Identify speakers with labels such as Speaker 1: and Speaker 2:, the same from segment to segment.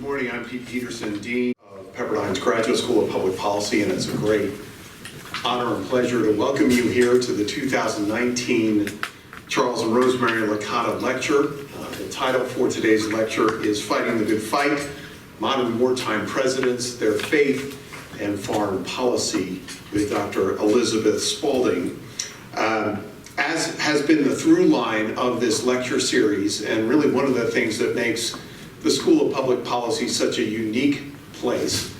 Speaker 1: Good morning, I'm Pete Peterson, Dean of Pepperdine's Graduate School of Public Policy, and it's a great honor and pleasure to welcome you here to the 2019 Charles and Rosemary Licata Lecture. The title for today's lecture is Fighting the Good Fight, Modern Wartime Presidents, Their Faith, and Foreign Policy with Dr. Elizabeth Spalding. As has been the through line of this lecture series, and really one of the things that makes the School of Public Policy such a unique place,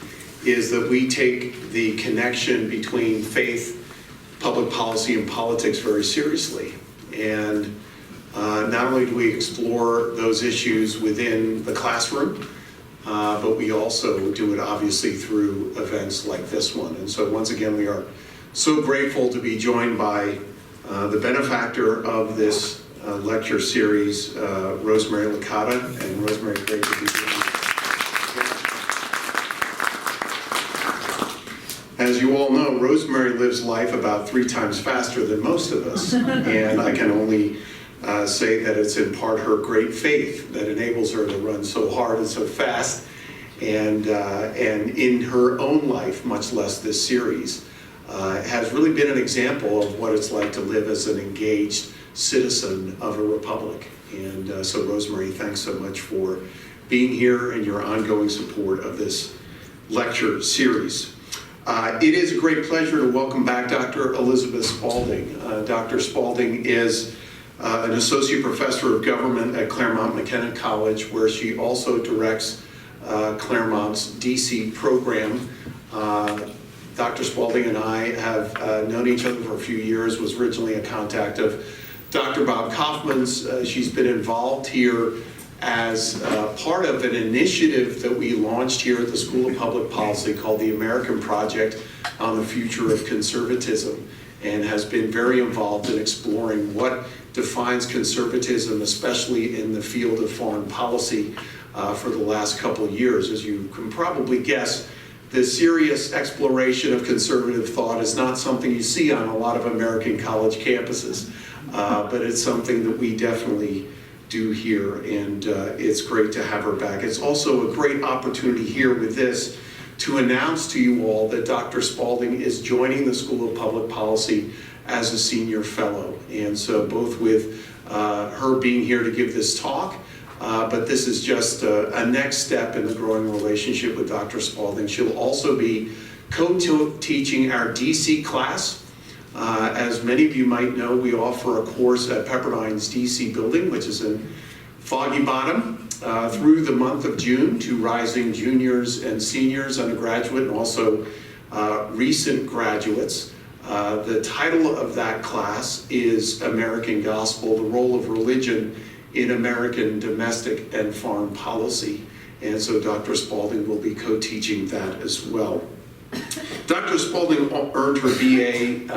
Speaker 1: is that we take the connection between faith, public policy, and politics very seriously. And not only do we explore those issues within the classroom, but we also do it obviously through events like this one. And so once again, we are so grateful to be joined by the benefactor of this lecture series, Rosemary Licata. And Rosemary, great to be with you. As you all know, Rosemary lives life about 3 times faster than most of us. And I can only say that it's in part her great faith that enables her to run so hard and so fast. And in her own life, much less this series, has really been an example of what it's like to live as an engaged citizen of a republic. And so Rosemary, thanks so much for being here and your ongoing support of this lecture series. It is a great pleasure to welcome back Dr. Elizabeth Spalding. Dr. Spalding is an associate professor of government at Claremont McKenna College, where she also directs Claremont's DC program. Dr. Spalding and I have known each other for a few years, was originally a contact of Dr. Bob Kaufman's. She's been involved here as part of an initiative that we launched here at the School of Public Policy called the American Project on the Future of Conservatism, and has been very involved in exploring what defines conservatism, especially in the field of foreign policy for the last couple of years. As you can probably guess, the serious exploration of conservative thought is not something you see on a lot of American college campuses, but it's something that we definitely do here, and it's great to have her back. It's also a great opportunity here with this to announce to you all that Dr. Spalding is joining the School of Public Policy as a senior fellow. And so both with her being here to give this talk, but this is just a next step in the growing relationship with Dr. Spalding. She'll also be co-teaching our DC class. As many of you might know, we offer a course at Pepperdine's DC building, which is in Foggy Bottom, through the month of June to rising juniors and seniors, undergraduate, and also recent graduates. The title of that class is American Gospel, the Role of Religion in American Domestic and Foreign Policy. And so Dr. Spalding will be co-teaching that as well. Dr. Spalding earned her BA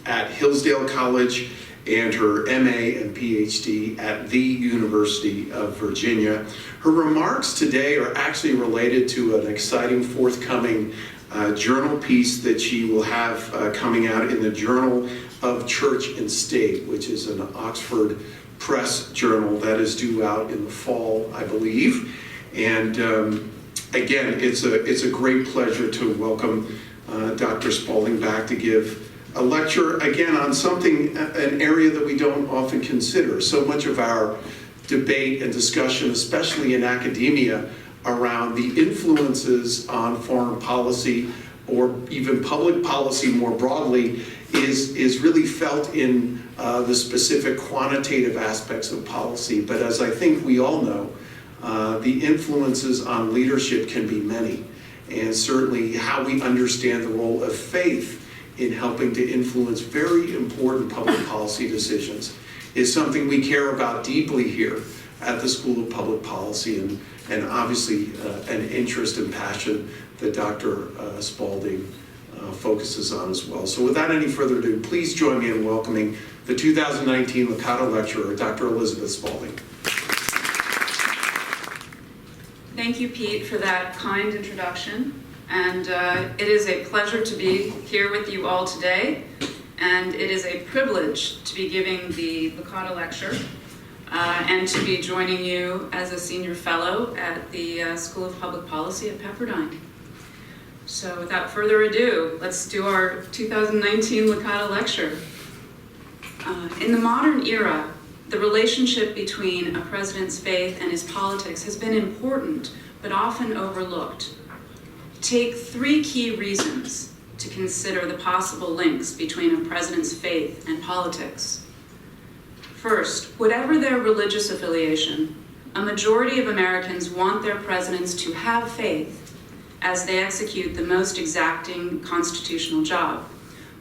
Speaker 1: at Hillsdale College and her MA and PhD at the University of Virginia. Her remarks today are actually related to an exciting forthcoming journal piece that she will have coming out in the Journal of Church and State, which is an Oxford Press journal that is due out in the fall, I believe. And again, it's a great pleasure to welcome Dr. Spalding back to give a lecture, again, on something, an area that we don't often consider. So much of our debate and discussion, especially in academia, around the influences on foreign policy or even public policy more broadly is really felt in the specific quantitative aspects of policy. But as I think we all know, the influences on leadership can be many, and certainly how we understand the role of faith in helping to influence very important public policy decisions is something we care about deeply here at the School of Public Policy, and obviously an interest and passion that Dr. Spalding focuses on as well. So without any further ado, please join me in welcoming the 2019 Licata lecturer, Dr. Elizabeth Spalding.
Speaker 2: Thank you, Pete, for that kind introduction. And it is a pleasure to be here with you all today. And it is a privilege to be giving the Licata lecture. and to be joining you as a senior fellow at the School of Public Policy at Pepperdine. So without further ado, let's do our 2019 Licata lecture. In the modern era, the relationship between a president's faith and his politics has been important, but often overlooked. Take 3 key reasons to consider the possible links between a president's faith and politics. First, whatever their religious affiliation, a majority of Americans want their presidents to have faith as they execute the most exacting constitutional job.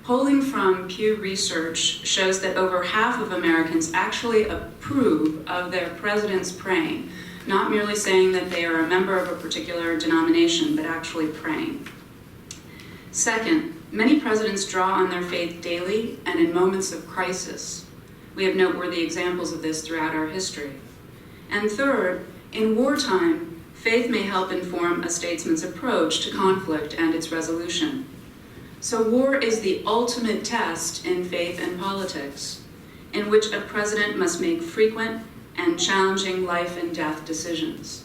Speaker 2: Polling from Pew Research shows that over half of Americans actually approve of their presidents praying, not merely saying that they are a member of a particular denomination, but actually praying. Second, many presidents draw on their faith daily and in moments of crisis. We have noteworthy examples of this throughout our history. And third, in wartime, faith may help inform a statesman's approach to conflict and its resolution. So war is the ultimate test in faith and politics, in which a president must make frequent and challenging life and death decisions.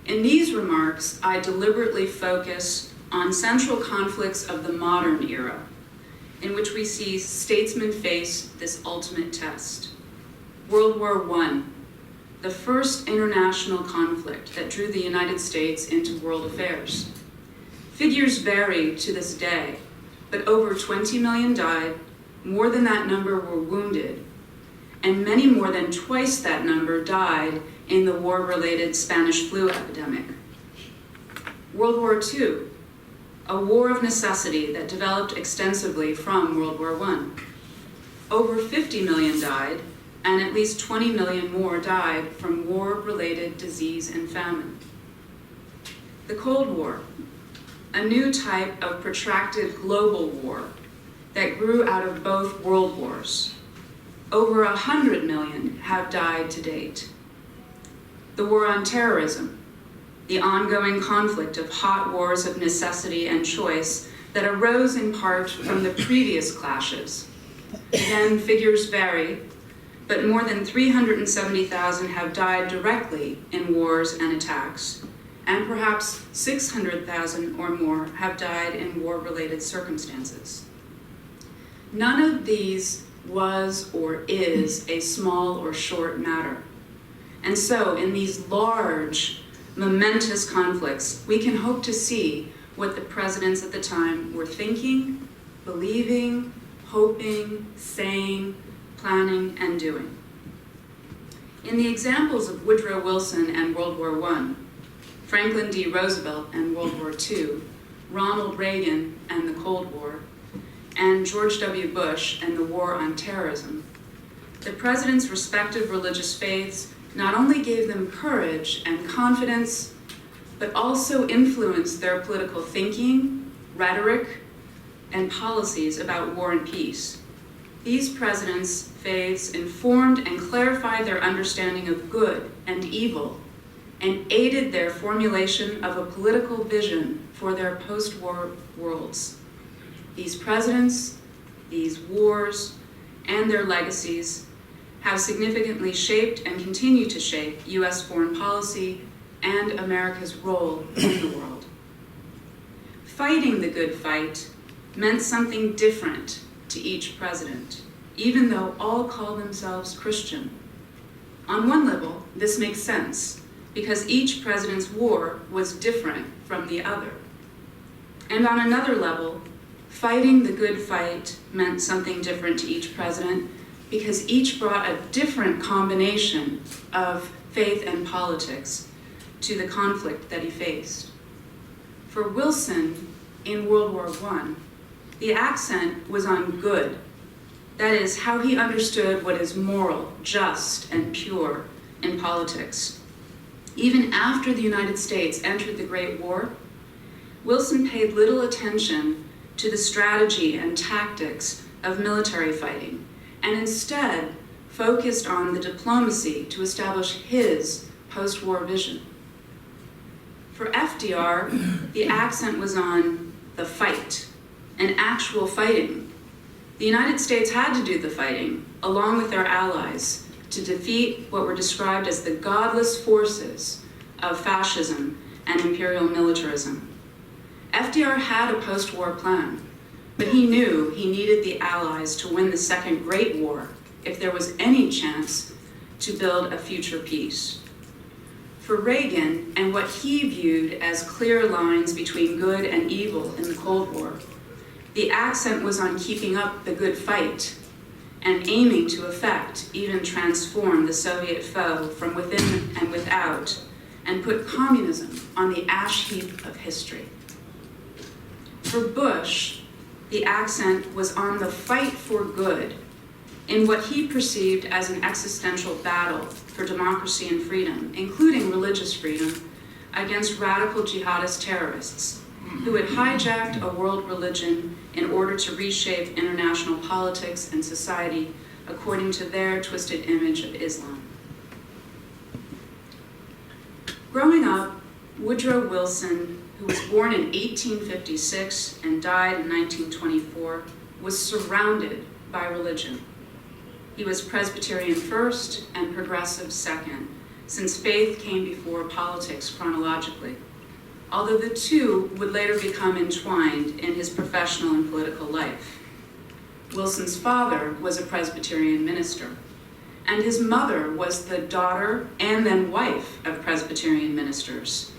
Speaker 2: In these remarks, I deliberately focus on central conflicts of the modern era, in which we see statesmen face this ultimate test. World War I, the first international conflict that drew the United States into world affairs. Figures vary to this day, but over 20 million died, more than that number were wounded, and many more than twice that number died in the war-related Spanish flu epidemic. World War II, a war of necessity that developed extensively from World War I. Over 50 million died, and at least 20 million more died from war-related disease and famine. The Cold War, a new type of protracted global war that grew out of both world wars. Over 100 million have died to date. The war on terrorism, the ongoing conflict of hot wars of necessity and choice that arose in part from the previous clashes. Again, figures vary, but more than 370,000 have died directly in wars and attacks, and perhaps 600,000 or more have died in war-related circumstances. None of these was or is a small or short matter. And so in these large, momentous conflicts, we can hope to see what the presidents at the time were thinking, believing, hoping, saying, planning, and doing. In the examples of Woodrow Wilson and World War I, Franklin D. Roosevelt and World War II, Ronald Reagan and the Cold War, and George W. Bush and the war on terrorism, the presidents' respective religious faiths not only gave them courage and confidence, but also influenced their political thinking, rhetoric, and policies about war and peace. These presidents' faiths informed and clarified their understanding of good and evil, and aided their formulation of a political vision for their post-war worlds. These presidents, these wars, and their legacies have significantly shaped and continue to shape U.S. foreign policy and America's role in the world. Fighting the good fight meant something different to each president, even though all call themselves Christian. On one level, this makes sense, because each president's war was different from the other. And on another level, fighting the good fight meant something different to each president, because each brought a different combination of faith and politics to the conflict that he faced. For Wilson, in World War I, the accent was on good. That is, how he understood what is moral, just, and pure in politics. Even after the United States entered the Great War, Wilson paid little attention to the strategy and tactics of military fighting, and instead focused on the diplomacy to establish his post-war vision. For FDR, the accent was on the fight, and actual fighting. The United States had to do the fighting, along with their allies, to defeat what were described as the godless forces of fascism and imperial militarism. FDR had a post-war plan, but he knew he needed the Allies to win the Second Great War if there was any chance to build a future peace. For Reagan, and what he viewed as clear lines between good and evil in the Cold War, the accent was on keeping up the good fight and aiming to affect, even transform the Soviet foe from within and without, and put communism on the ash heap of history. For Bush, the accent was on the fight for good in what he perceived as an existential battle for democracy and freedom, including religious freedom, against radical jihadist terrorists who had hijacked a world religion in order to reshape international politics and society according to their twisted image of Islam. Growing up, Woodrow Wilson, who was born in 1856 and died in 1924, was surrounded by religion. He was Presbyterian first and progressive second, since faith came before politics chronologically, although the two would later become entwined in his professional and political life. Wilson's father was a Presbyterian minister, and his mother was the daughter and then wife of Presbyterian ministers.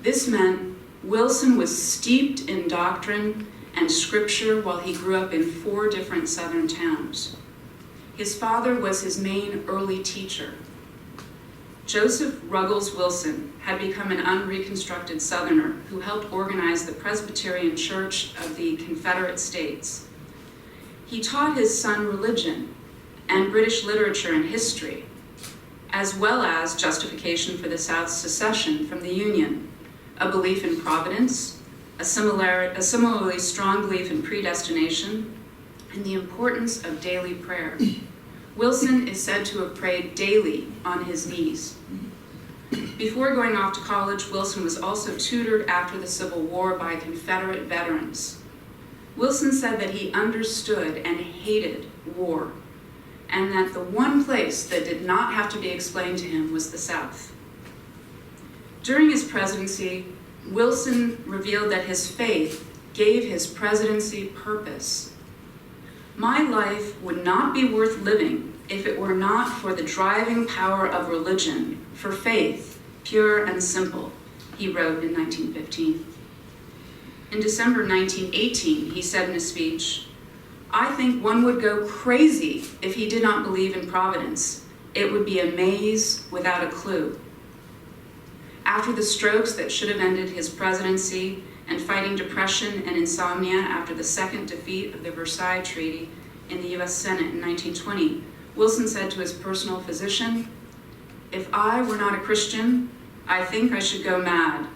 Speaker 2: This meant Wilson was steeped in doctrine and scripture while he grew up in 4 different Southern towns. His father was his main early teacher. Joseph Ruggles Wilson had become an unreconstructed Southerner who helped organize the Presbyterian Church of the Confederate States. He taught his son religion and British literature and history, as well as justification for the South's secession from the Union, a belief in providence, a similarly strong belief in predestination, and the importance of daily prayer. Wilson is said to have prayed daily on his knees. Before going off to college, Wilson was also tutored after the Civil War by Confederate veterans. Wilson said that he understood and hated war, and that the one place that did not have to be explained to him was the South. During his presidency, Wilson revealed that his faith gave his presidency purpose. "My life would not be worth living if it were not for the driving power of religion, for faith, pure and simple," he wrote in 1915. In December 1918, he said in a speech, "I think one would go crazy if he did not believe in providence. It would be a maze without a clue." After the strokes that should have ended his presidency and fighting depression and insomnia after the second defeat of the Versailles Treaty in the US Senate in 1920, Wilson said to his personal physician, "If I were not a Christian, I think I should go mad.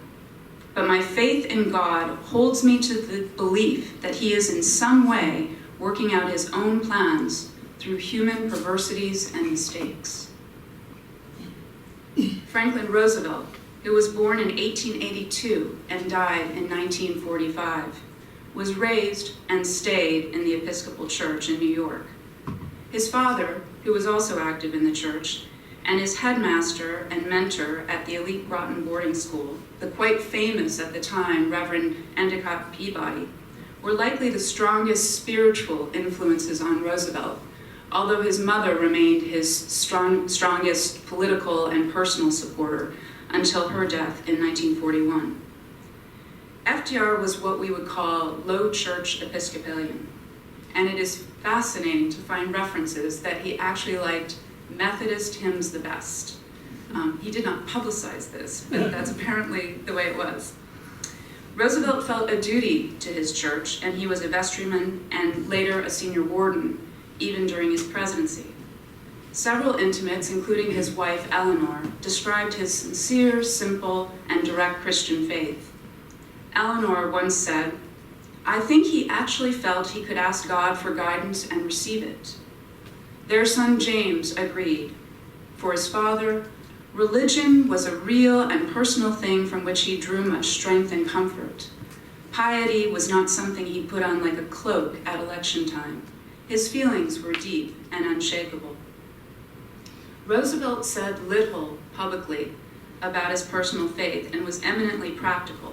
Speaker 2: But my faith in God holds me to the belief that he is in some way working out his own plans through human perversities and mistakes." Franklin Roosevelt, who was born in 1882 and died in 1945, was raised and stayed in the Episcopal Church in New York. His father, who was also active in the church, and his headmaster and mentor at the elite Groton boarding school, the quite famous at the time Reverend Endicott Peabody, were likely the strongest spiritual influences on Roosevelt, although his mother remained his strongest political and personal supporter until her death in 1941. FDR was what we would call low church Episcopalian, and it is fascinating to find references that he actually liked Methodist hymns the best. He did not publicize this, but that's apparently the way it was. Roosevelt felt a duty to his church, and he was a vestryman and later a senior warden, even during his presidency. Several intimates, including his wife Eleanor, described his sincere, simple, and direct Christian faith. Eleanor once said, "I think he actually felt he could ask God for guidance and receive it." Their son James agreed. For his father, religion was a real and personal thing from which he drew much strength and comfort. Piety was not something he put on like a cloak at election time. His feelings were deep and unshakable. Roosevelt said little publicly about his personal faith and was eminently practical,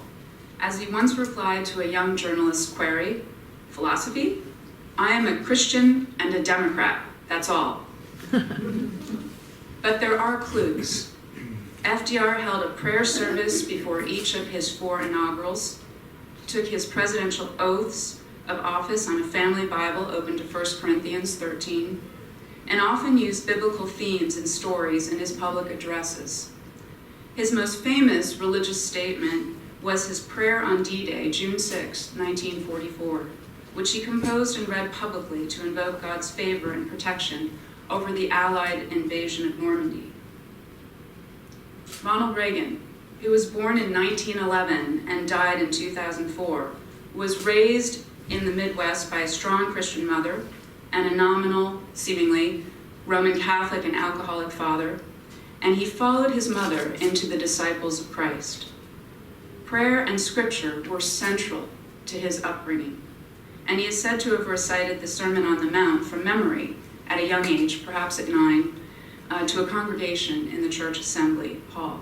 Speaker 2: as he once replied to a young journalist's query, "Philosophy? I am a Christian and a Democrat, that's all." But there are clues. FDR held a prayer service before each of his 4 inaugurals, took his presidential oaths of office on a family Bible open to 1 Corinthians 13, and often used biblical themes and stories in his public addresses. His most famous religious statement was his prayer on D-Day, June 6, 1944, which he composed and read publicly to invoke God's favor and protection over the Allied invasion of Normandy. Ronald Reagan, who was born in 1911 and died in 2004, was raised in the Midwest by a strong Christian mother and a nominal, seemingly, Roman Catholic and alcoholic father, and he followed his mother into the disciples of Christ. Prayer and scripture were central to his upbringing, and he is said to have recited the Sermon on the Mount from memory at a young age, perhaps at 9, to a congregation in the church assembly hall.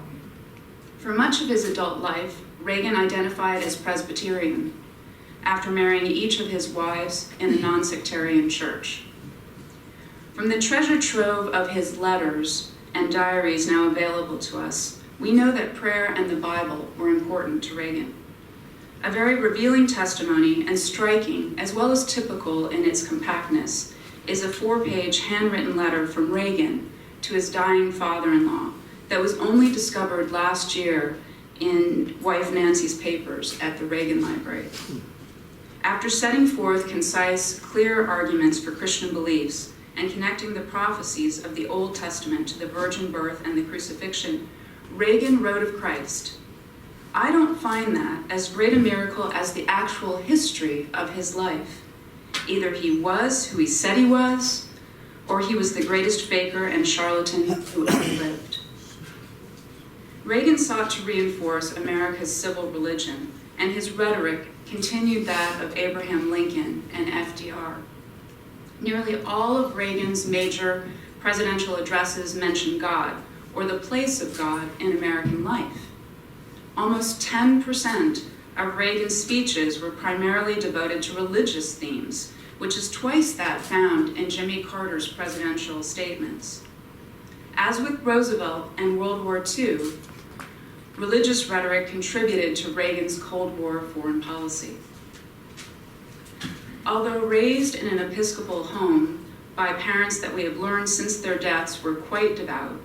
Speaker 2: For much of his adult life, Reagan identified as Presbyterian, after marrying each of his wives in a non-sectarian church. From the treasure trove of his letters and diaries now available to us, we know that prayer and the Bible were important to Reagan. A very revealing testimony and striking, as well as typical in its compactness, is a 4-page handwritten letter from Reagan to his dying father-in-law that was only discovered last year in wife Nancy's papers at the Reagan Library. After setting forth concise, clear arguments for Christian beliefs and connecting the prophecies of the Old Testament to the virgin birth and the crucifixion, Reagan wrote of Christ, "I don't find that as great a miracle as the actual history of his life. Either he was who he said he was, or he was the greatest faker and charlatan who ever lived." Reagan sought to reinforce America's civil religion, and his rhetoric continued that of Abraham Lincoln and FDR. Nearly all of Reagan's major presidential addresses mention God, or the place of God in American life. Almost 10% of Reagan's speeches were primarily devoted to religious themes, which is twice that found in Jimmy Carter's presidential statements. As with Roosevelt and World War II, religious rhetoric contributed to Reagan's Cold War foreign policy. Although raised in an Episcopal home by parents that we have learned since their deaths were quite devout,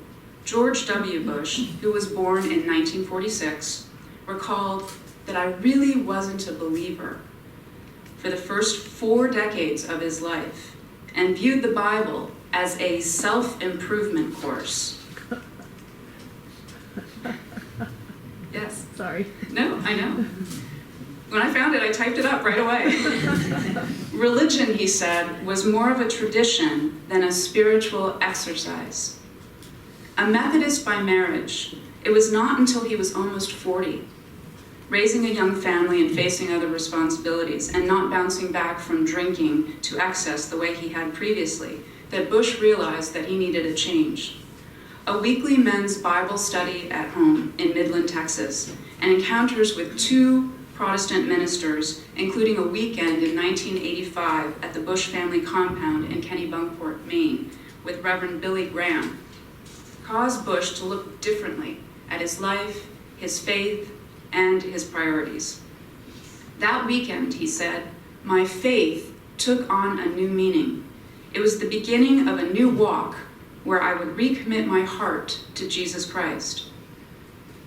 Speaker 2: George W. Bush, who was born in 1946, recalled that "I really wasn't a believer for the first 4 decades of his life and viewed the Bible as a self-improvement course." Yes.
Speaker 3: Sorry.
Speaker 2: No, I know. When I found it, I typed it up right away. Religion, he said, was more of a tradition than a spiritual exercise. A Methodist by marriage, it was not until he was almost 40, raising a young family and facing other responsibilities and not bouncing back from drinking to excess the way he had previously, that Bush realized that he needed a change. A weekly men's Bible study at home in Midland, Texas, and encounters with 2 Protestant ministers, including a weekend in 1985 at the Bush family compound in Kennebunkport, Maine, with Reverend Billy Graham, caused Bush to look differently at his life, his faith, and his priorities. That weekend, he said, "My faith took on a new meaning. It was the beginning of a new walk where I would recommit my heart to Jesus Christ."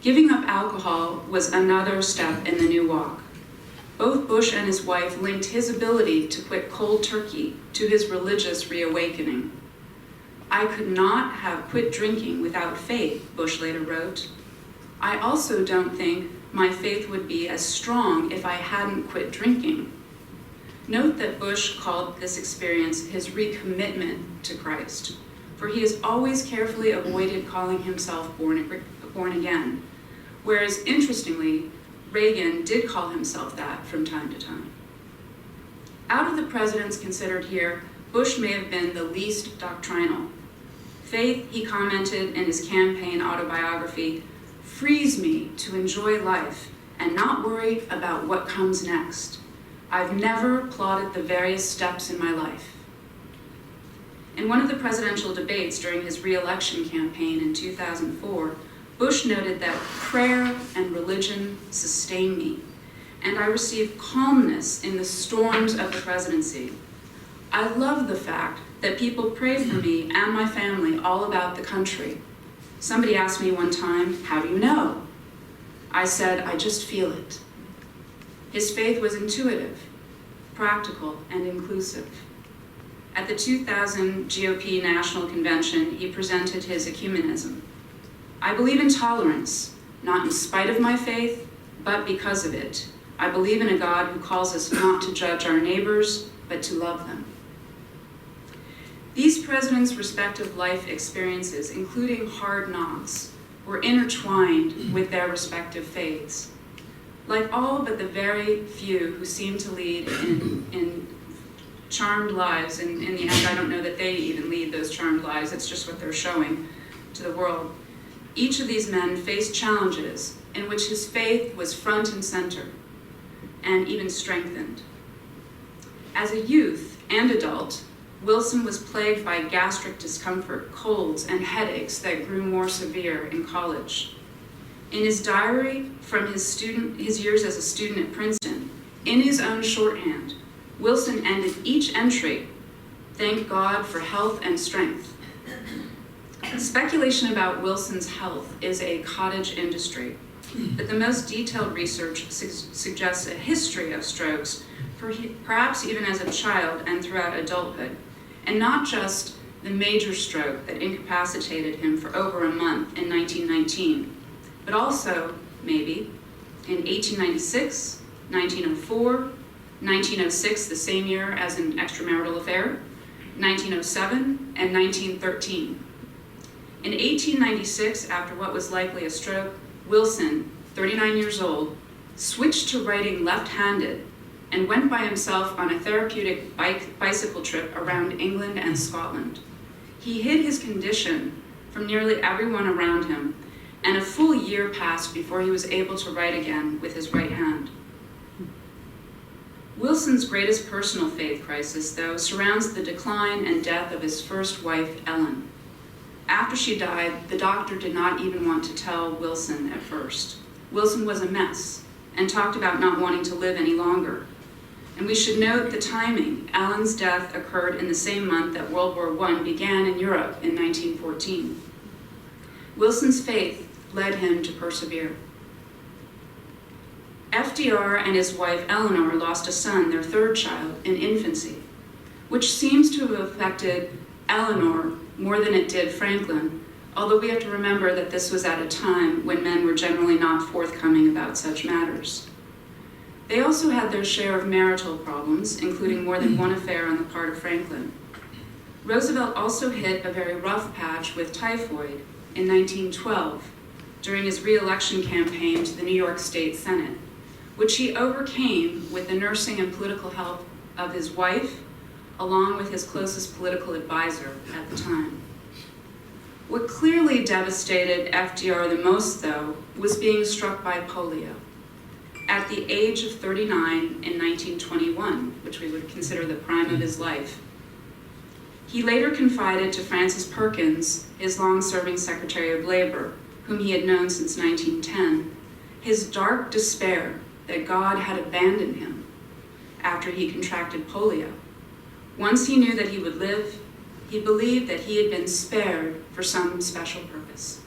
Speaker 2: Giving up alcohol was another step in the new walk. Both Bush and his wife linked his ability to quit cold turkey to his religious reawakening. "I could not have quit drinking without faith," Bush later wrote. "I also don't think my faith would be as strong if I hadn't quit drinking." Note that Bush called this experience his recommitment to Christ, for he has always carefully avoided calling himself born again, whereas interestingly, Reagan did call himself that from time to time. Out of the presidents considered here, Bush may have been the least doctrinal. Faith, he commented in his campaign autobiography, frees me to enjoy life and not worry about what comes next. I've never plotted the various steps in my life. In one of the presidential debates during his re-election campaign in 2004, Bush noted that prayer and religion sustain me, and I receive calmness in the storms of the presidency. I love the fact that people pray for me and my family all about the country. Somebody asked me one time, how do you know? I said, I just feel it. His faith was intuitive, practical, and inclusive. At the 2000 GOP National Convention, he presented his ecumenism. I believe in tolerance, not in spite of my faith, but because of it. I believe in a God who calls us not to judge our neighbors, but to love them. These presidents' respective life experiences, including hard knocks, were intertwined with their respective faiths. Like all but the very few who seem to lead in charmed lives, and in the end, I don't know that they even lead those charmed lives, it's just what they're showing to the world. Each of these men faced challenges in which his faith was front and center, and even strengthened. As a youth and adult, Wilson was plagued by gastric discomfort, colds, and headaches that grew more severe in college. In his diary from his years as a student at Princeton, in his own shorthand, Wilson ended each entry, "Thank God for health and strength." Speculation about Wilson's health is a cottage industry, but the most detailed research suggests a history of strokes, perhaps even as a child and throughout adulthood, and not just the major stroke that incapacitated him for over a month in 1919, but also, maybe, in 1896, 1904, 1906, the same year as an extramarital affair, 1907, and 1913. In 1896, after what was likely a stroke, Wilson, 39 years old, switched to writing left-handed and went by himself on a therapeutic bicycle trip around England and Scotland. He hid his condition from nearly everyone around him, and a full year passed before he was able to write again with his right hand. Wilson's greatest personal faith crisis, though, surrounds the decline and death of his first wife, Ellen. After she died, the doctor did not even want to tell Wilson at first. Wilson was a mess and talked about not wanting to live any longer. And we should note the timing. Ellen's death occurred in the same month that World War I began in Europe in 1914. Wilson's faith led him to persevere. FDR and his wife Eleanor lost a son, their third child, in infancy, which seems to have affected Eleanor more than it did Franklin, although we have to remember that this was at a time when men were generally not forthcoming about such matters. They also had their share of marital problems, including more than one affair on the part of Franklin. Roosevelt also hit a very rough patch with typhoid in 1912 during his re-election campaign to the New York State Senate, which he overcame with the nursing and political help of his wife, along with his closest political advisor at the time. What clearly devastated FDR the most, though, was being struck by polio at the age of 39 in 1921, which we would consider the prime of his life. He later confided to Francis Perkins, his long-serving Secretary of Labor, whom he had known since 1910, his dark despair that God had abandoned him after he contracted polio. Once he knew that he would live, he believed that he had been spared for some special purpose.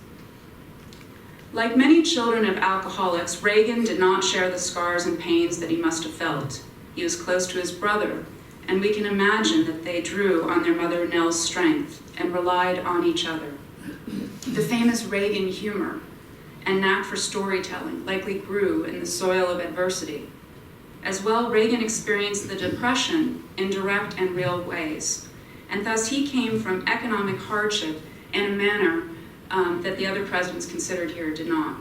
Speaker 2: Like many children of alcoholics, Reagan did not share the scars and pains that he must have felt. He was close to his brother, and we can imagine that they drew on their mother Nell's strength and relied on each other. The famous Reagan humor and knack for storytelling likely grew in the soil of adversity. As well, Reagan experienced the Depression in direct and real ways, and thus he came from economic hardship in a manner that the other presidents considered here did not.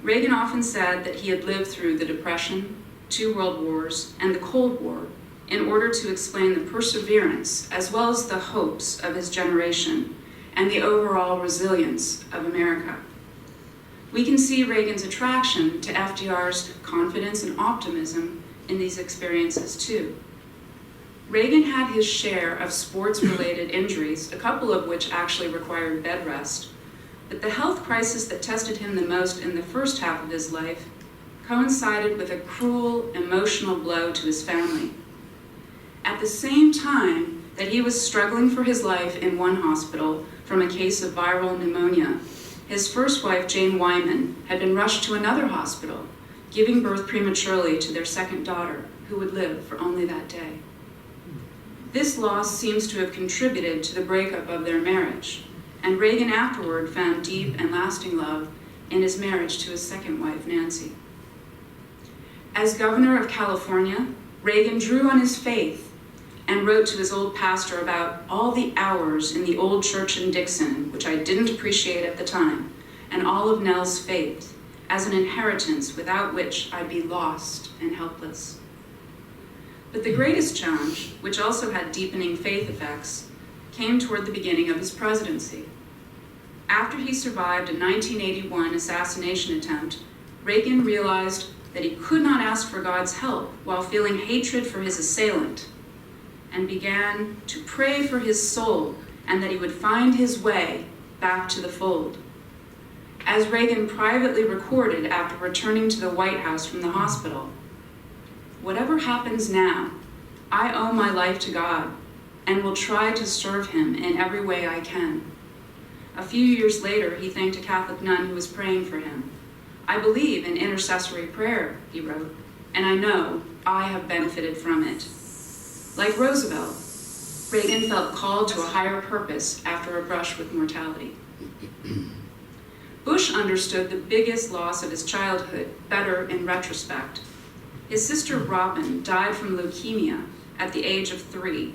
Speaker 2: Reagan often said that he had lived through the Depression, 2 World Wars, and the Cold War in order to explain the perseverance as well as the hopes of his generation, and the overall resilience of America. We can see Reagan's attraction to FDR's confidence and optimism in these experiences too. Reagan had his share of sports-related injuries, a couple of which actually required bed rest, but the health crisis that tested him the most in the first half of his life coincided with a cruel, emotional blow to his family. At the same time that he was struggling for his life in one hospital from a case of viral pneumonia, his first wife, Jane Wyman, had been rushed to another hospital, giving birth prematurely to their second daughter, who would live for only that day. This loss seems to have contributed to the breakup of their marriage, and Reagan afterward found deep and lasting love in his marriage to his second wife, Nancy. As governor of California, Reagan drew on his faith and wrote to his old pastor about all the hours in the old church in Dixon, which I didn't appreciate at the time, and all of Nell's faith as an inheritance without which I'd be lost and helpless. But the greatest challenge, which also had deepening faith effects, came toward the beginning of his presidency. After he survived a 1981 assassination attempt, Reagan realized that he could not ask for God's help while feeling hatred for his assailant, and began to pray for his soul and that he would find his way back to the fold. As Reagan privately recorded after returning to the White House from the hospital, "Whatever happens now, I owe my life to God and will try to serve him in every way I can." A few years later, he thanked a Catholic nun who was praying for him. "I believe in intercessory prayer," he wrote, "and I know I have benefited from it." Like Roosevelt, Reagan felt called to a higher purpose after a brush with mortality. Bush understood the biggest loss of his childhood better in retrospect. His sister Robin died from leukemia at the age of 3,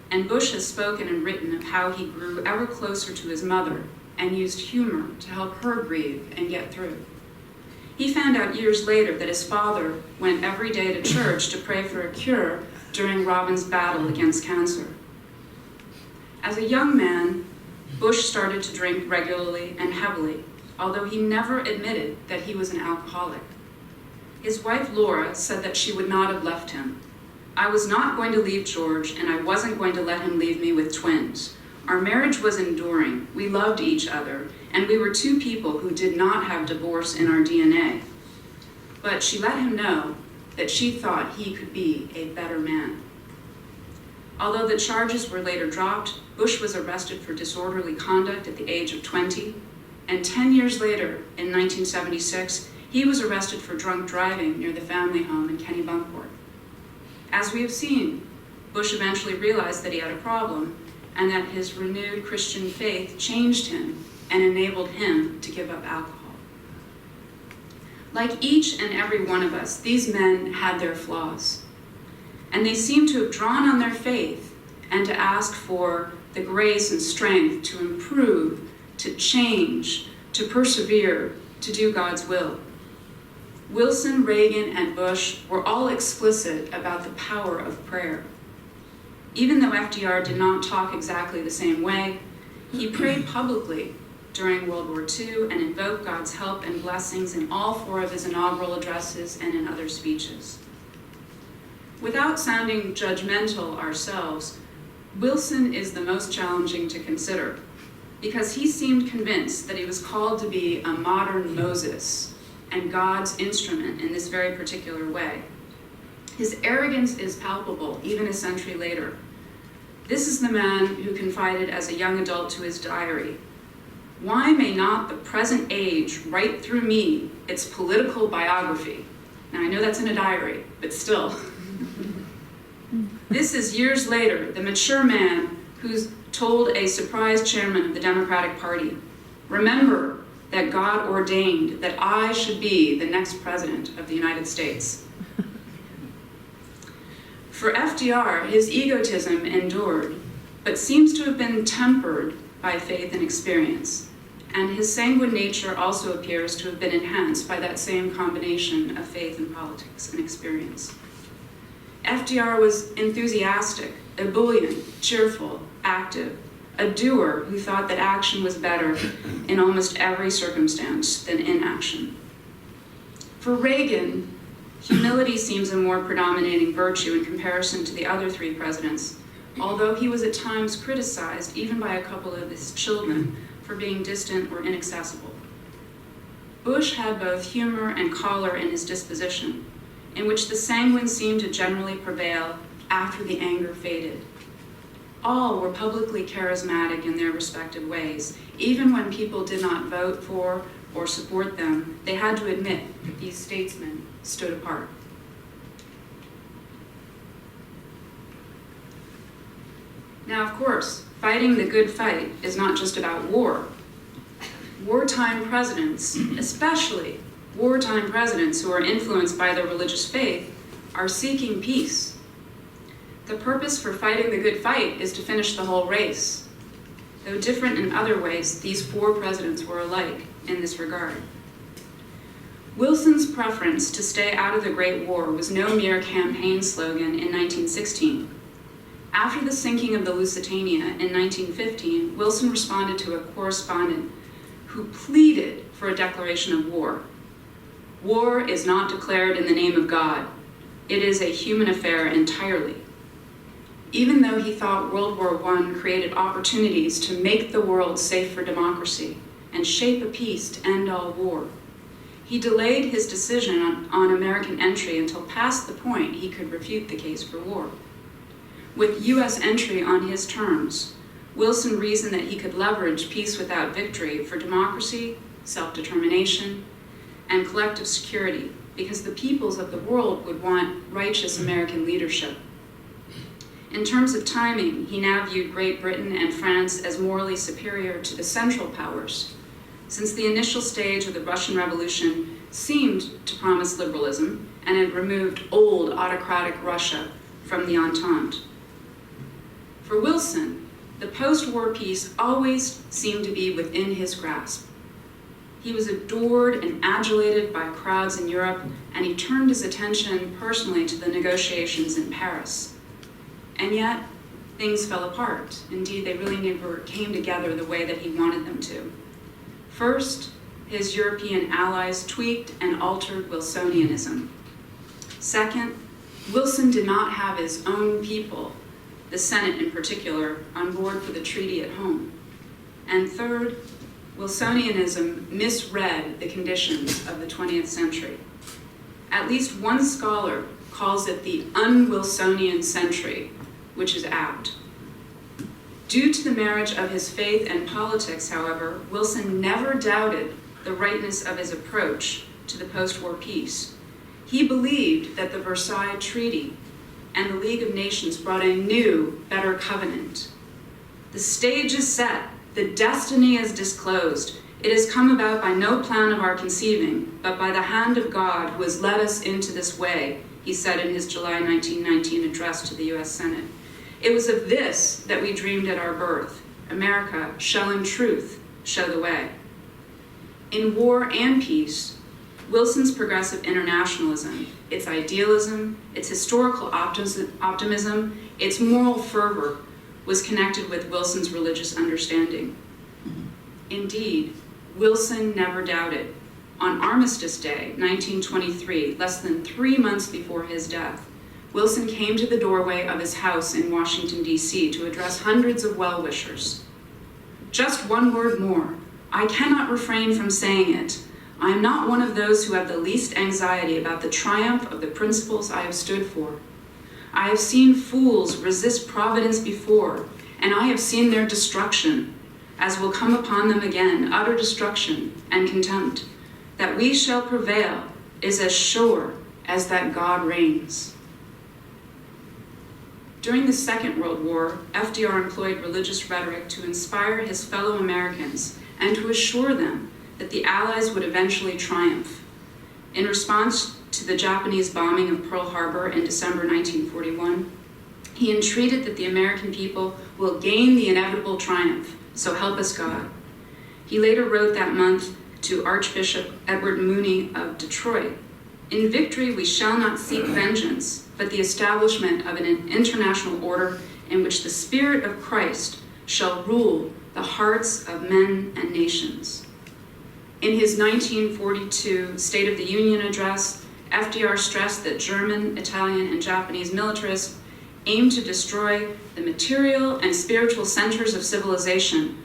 Speaker 2: and Bush has spoken and written of how he grew ever closer to his mother and used humor to help her grieve and get through. He found out years later that his father went every day to church to pray for a cure during Robin's battle against cancer. As a young man, Bush started to drink regularly and heavily, although he never admitted that he was an alcoholic. His wife Laura said that she would not have left him. "I was not going to leave George, and I wasn't going to let him leave me with twins. Our marriage was enduring, we loved each other, and we were two people who did not have divorce in our DNA." But she let him know that she thought he could be a better man. Although the charges were later dropped, Bush was arrested for disorderly conduct at the age of 20, and 10 years later, in 1976, he was arrested for drunk driving near the family home in Kennebunkport. As we have seen, Bush eventually realized that he had a problem and that his renewed Christian faith changed him and enabled him to give up alcohol. Like each and every one of us, these men had their flaws, and they seem to have drawn on their faith and to ask for the grace and strength to improve, to change, to persevere, to do God's will. Wilson, Reagan, and Bush were all explicit about the power of prayer. Even though FDR did not talk exactly the same way, he prayed publicly during World War II and invoked God's help and blessings in all 4 of his inaugural addresses and in other speeches. Without sounding judgmental ourselves, Wilson is the most challenging to consider because he seemed convinced that he was called to be a modern Moses and God's instrument in this very particular way. His arrogance is palpable, even a century later. This is the man who confided as a young adult to his diary, "Why may not the present age write through me its political biography?" Now, I know that's in a diary, but still. This is years later, the mature man who's told a surprised chairman of the Democratic Party, "Remember that God ordained that I should be the next president of the United States." For FDR, his egotism endured, but seems to have been tempered by faith and experience. And his sanguine nature also appears to have been enhanced by that same combination of faith and politics and experience. FDR was enthusiastic, ebullient, cheerful, active, a doer who thought that action was better in almost every circumstance than inaction. For Reagan, humility seems a more predominating virtue in comparison to the other three presidents, although he was at times criticized, even by a couple of his children, for being distant or inaccessible. Bush had both humor and choler in his disposition, in which the sanguine seemed to generally prevail after the anger faded. All were publicly charismatic in their respective ways. Even when people did not vote for or support them, they had to admit that these statesmen stood apart. Now, of course, fighting the good fight is not just about war. Wartime presidents, especially wartime presidents who are influenced by their religious faith, are seeking peace. The purpose for fighting the good fight is to finish the whole race. Though different in other ways, these four presidents were alike in this regard. Wilson's preference to stay out of the Great War was no mere campaign slogan in 1916. After the sinking of the Lusitania in 1915, Wilson responded to a correspondent who pleaded for a declaration of war. War is not declared in the name of God. It is a human affair entirely. Even though he thought World War I created opportunities to make the world safe for democracy and shape a peace to end all war, he delayed his decision on American entry until past the point he could refute the case for war. With U.S. entry on his terms, Wilson reasoned that he could leverage peace without victory for democracy, self-determination, and collective security, because the peoples of the world would want righteous American leadership. In terms of timing, he now viewed Great Britain and France as morally superior to the Central Powers, since the initial stage of the Russian Revolution seemed to promise liberalism and had removed old autocratic Russia from the Entente. For Wilson, the post-war peace always seemed to be within his grasp. He was adored and adulated by crowds in Europe, and he turned his attention personally to the negotiations in Paris. And yet, things fell apart. Indeed, they really never came together the way that he wanted them to. First, his European allies tweaked and altered Wilsonianism. Second, Wilson did not have his own people, the Senate in particular, on board for the treaty at home. And third, Wilsonianism misread the conditions of the 20th century. At least one scholar calls it the un-Wilsonian century, which is apt. Due to the marriage of his faith and politics, however, Wilson never doubted the rightness of his approach to the post-war peace. He believed that the Versailles Treaty and the League of Nations brought a new, better covenant. The stage is set, the destiny is disclosed. It has come about by no plan of our conceiving, but by the hand of God who has led us into this way, he said in his July 1919 address to the U.S. Senate. It was of this that we dreamed at our birth. America shall in truth show the way. In war and peace, Wilson's progressive internationalism, its idealism, its historical optimism, its moral fervor, was connected with Wilson's religious understanding. Indeed, Wilson never doubted. On Armistice Day, 1923, less than 3 months before his death, Wilson came to the doorway of his house in Washington, D.C. to address hundreds of well-wishers. Just one word more. I cannot refrain from saying it. I am not one of those who have the least anxiety about the triumph of the principles I have stood for. I have seen fools resist providence before, and I have seen their destruction, as will come upon them again, utter destruction and contempt. That we shall prevail is as sure as that God reigns. During the Second World War, FDR employed religious rhetoric to inspire his fellow Americans and to assure them that the Allies would eventually triumph. In response to the Japanese bombing of Pearl Harbor in December 1941, he entreated that the American people will gain the inevitable triumph, so help us God. He later wrote that month to Archbishop Edward Mooney of Detroit, in victory we shall not seek vengeance, but the establishment of an international order in which the Spirit of Christ shall rule the hearts of men and nations. In his 1942 State of the Union address, FDR stressed that German, Italian, and Japanese militarists aimed to destroy the material and spiritual centers of civilization.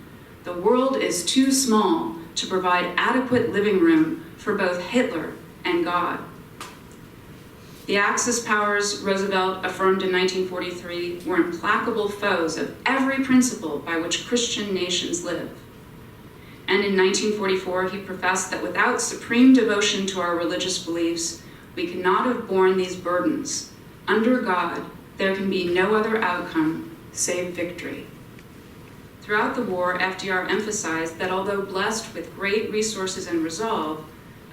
Speaker 2: The world is too small to provide adequate living room for both Hitler and God. The Axis powers, Roosevelt affirmed in 1943, were implacable foes of every principle by which Christian nations live. And in 1944, he professed that without supreme devotion to our religious beliefs, we could not have borne these burdens. Under God, there can be no other outcome save victory. Throughout the war, FDR emphasized that although blessed with great resources and resolve,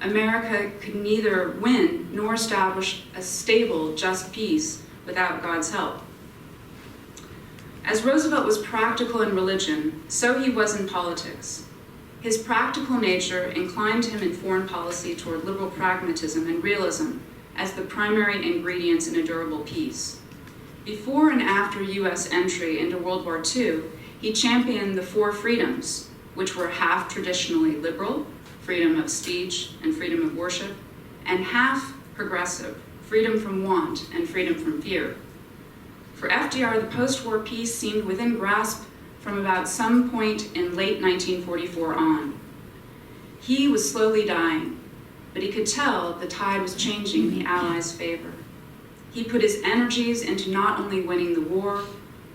Speaker 2: America could neither win nor establish a stable, just peace without God's help. As Roosevelt was practical in religion, so he was in politics. His practical nature inclined him in foreign policy toward liberal pragmatism and realism as the primary ingredients in a durable peace. Before and after U.S. entry into World War II, he championed the four freedoms, which were half traditionally liberal, freedom of speech and freedom of worship, and half progressive, freedom from want and freedom from fear. For FDR, the post-war peace seemed within grasp from about some point in late 1944 on. He was slowly dying, but he could tell the tide was changing in the Allies' favor. He put his energies into not only winning the war,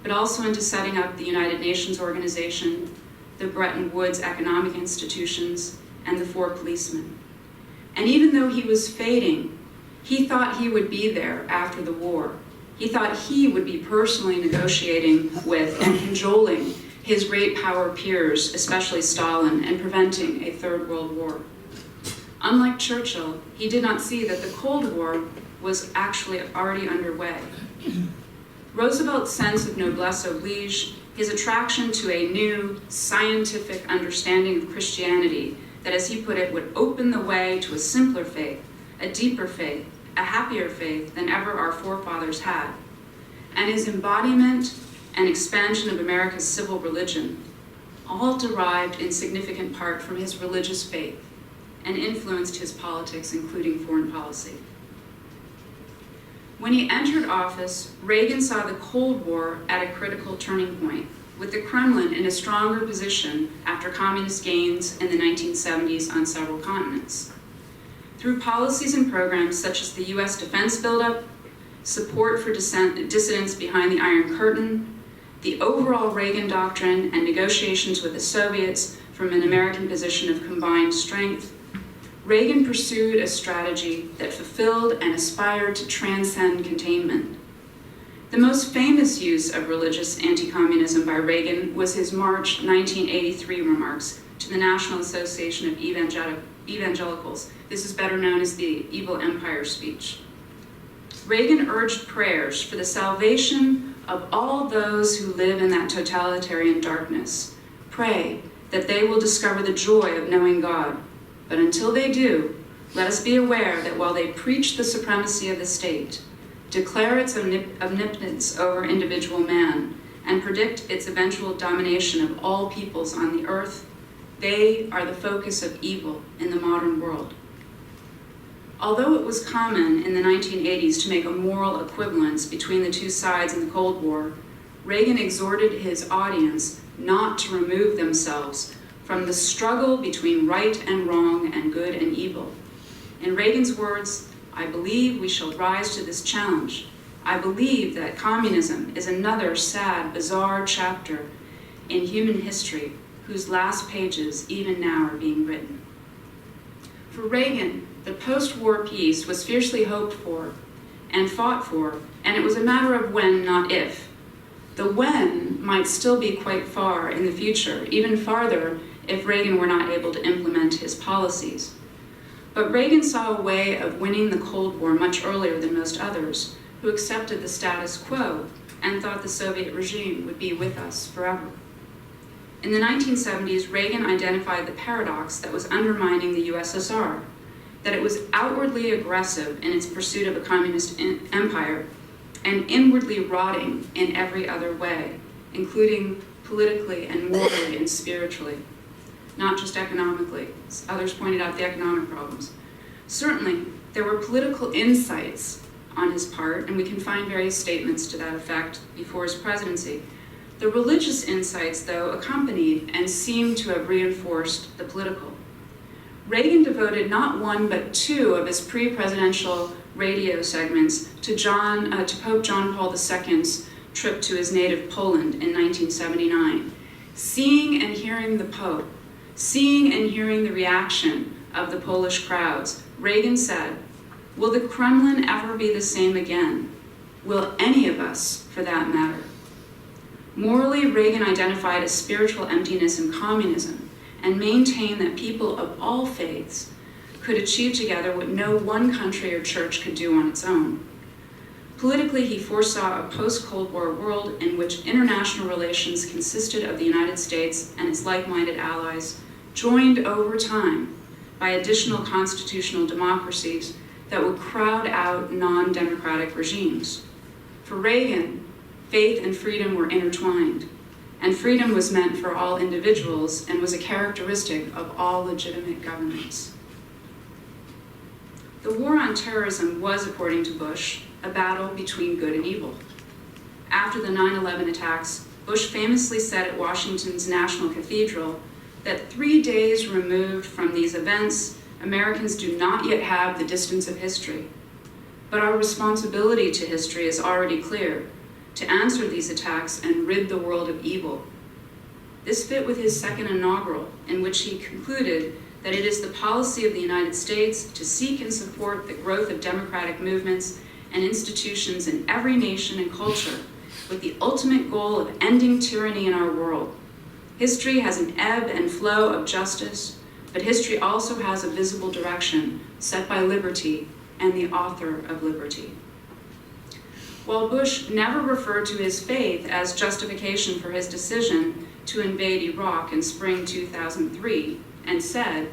Speaker 2: but also into setting up the United Nations Organization, the Bretton Woods economic institutions, and the four policemen. And even though he was fading, he thought he would be there after the war. He thought he would be personally negotiating with and cajoling his great power peers, especially Stalin, and preventing a third world war. Unlike Churchill, he did not see that the Cold War was actually already underway. Roosevelt's sense of noblesse oblige, his attraction to a new scientific understanding of Christianity that, as he put it, would open the way to a simpler faith, a deeper faith, a happier faith than ever our forefathers had, and his embodiment and expansion of America's civil religion, all derived in significant part from his religious faith and influenced his politics, including foreign policy. When he entered office, Reagan saw the Cold War at a critical turning point, with the Kremlin in a stronger position after communist gains in the 1970s on several continents. Through policies and programs such as the U.S. defense buildup, support for dissidents behind the Iron Curtain, the overall Reagan doctrine, and negotiations with the Soviets from an American position of combined strength, Reagan pursued a strategy that fulfilled and aspired to transcend containment. The most famous use of religious anti-communism by Reagan was his March 1983 remarks to the National Association of Evangelicals. This is better known as the Evil Empire speech. Reagan urged prayers for the salvation of all those who live in that totalitarian darkness. Pray that they will discover the joy of knowing God. But until they do, let us be aware that while they preach the supremacy of the state, declare its omnipotence over individual man, and predict its eventual domination of all peoples on the earth, they are the focus of evil in the modern world. Although it was common in the 1980s to make a moral equivalence between the two sides in the Cold War, Reagan exhorted his audience not to remove themselves from the struggle between right and wrong and good and evil. In Reagan's words, "I believe we shall rise to this challenge. I believe that communism is another sad, bizarre chapter in human history whose last pages even now are being written." For Reagan, the post-war peace was fiercely hoped for and fought for, and it was a matter of when, not if. The when might still be quite far in the future, even farther if Reagan were not able to implement his policies. But Reagan saw a way of winning the Cold War much earlier than most others, who accepted the status quo and thought the Soviet regime would be with us forever. In the 1970s, Reagan identified the paradox that was undermining the USSR, that it was outwardly aggressive in its pursuit of a communist empire and inwardly rotting in every other way, including politically and morally and spiritually, not just economically. Others pointed out the economic problems. Certainly, there were political insights on his part, and we can find various statements to that effect before his presidency. The religious insights, though, accompanied and seemed to have reinforced the political. Reagan devoted not one but two of his pre-presidential radio segments to Pope John Paul II's trip to his native Poland in 1979. Seeing and hearing the Pope, seeing and hearing the reaction of the Polish crowds, Reagan said, "Will the Kremlin ever be the same again? Will any of us, for that matter?" Morally, Reagan identified a spiritual emptiness in communism and maintained that people of all faiths could achieve together what no one country or church could do on its own. Politically, he foresaw a post-Cold War world in which international relations consisted of the United States and its like-minded allies, joined over time by additional constitutional democracies that would crowd out non-democratic regimes. For Reagan, faith and freedom were intertwined, and freedom was meant for all individuals and was a characteristic of all legitimate governments. The war on terrorism was, according to Bush, a battle between good and evil. After the 9/11 attacks, Bush famously said at Washington's National Cathedral that 3 days removed from these events, Americans do not yet have the distance of history. But our responsibility to history is already clear, to answer these attacks and rid the world of evil. This fit with his second inaugural, in which he concluded that it is the policy of the United States to seek and support the growth of democratic movements and institutions in every nation and culture, with the ultimate goal of ending tyranny in our world. History has an ebb and flow of justice, but history also has a visible direction set by liberty and the author of liberty. While Bush never referred to his faith as justification for his decision to invade Iraq in spring 2003 and said,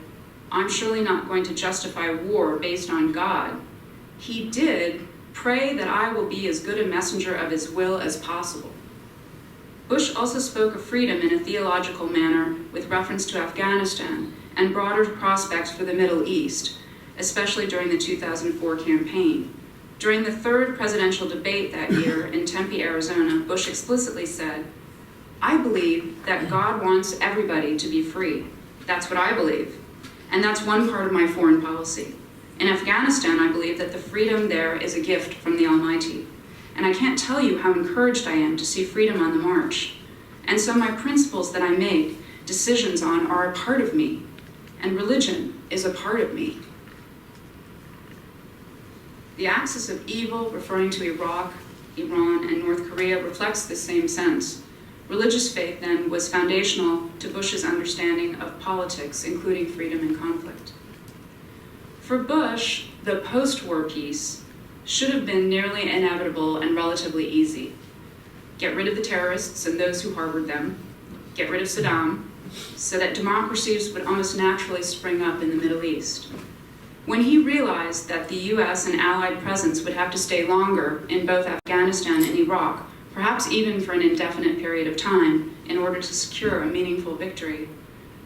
Speaker 2: "I'm surely not going to justify war based on God," he did pray that I will be as good a messenger of his will as possible. Bush also spoke of freedom in a theological manner with reference to Afghanistan and broader prospects for the Middle East, especially during the 2004 campaign. During the third presidential debate that year in Tempe, Arizona, Bush explicitly said, "I believe that God wants everybody to be free. That's what I believe. And that's one part of my foreign policy. In Afghanistan, I believe that the freedom there is a gift from the Almighty. And I can't tell you how encouraged I am to see freedom on the march. And so my principles that I make decisions on are a part of me, and religion is a part of me." The axis of evil, referring to Iraq, Iran, and North Korea, reflects the same sense. Religious faith, then, was foundational to Bush's understanding of politics, including freedom and conflict. For Bush, the post-war peace should have been nearly inevitable and relatively easy. Get rid of the terrorists and those who harbored them, get rid of Saddam, so that democracies would almost naturally spring up in the Middle East. When he realized that the US and Allied presence would have to stay longer in both Afghanistan and Iraq, perhaps even for an indefinite period of time, in order to secure a meaningful victory,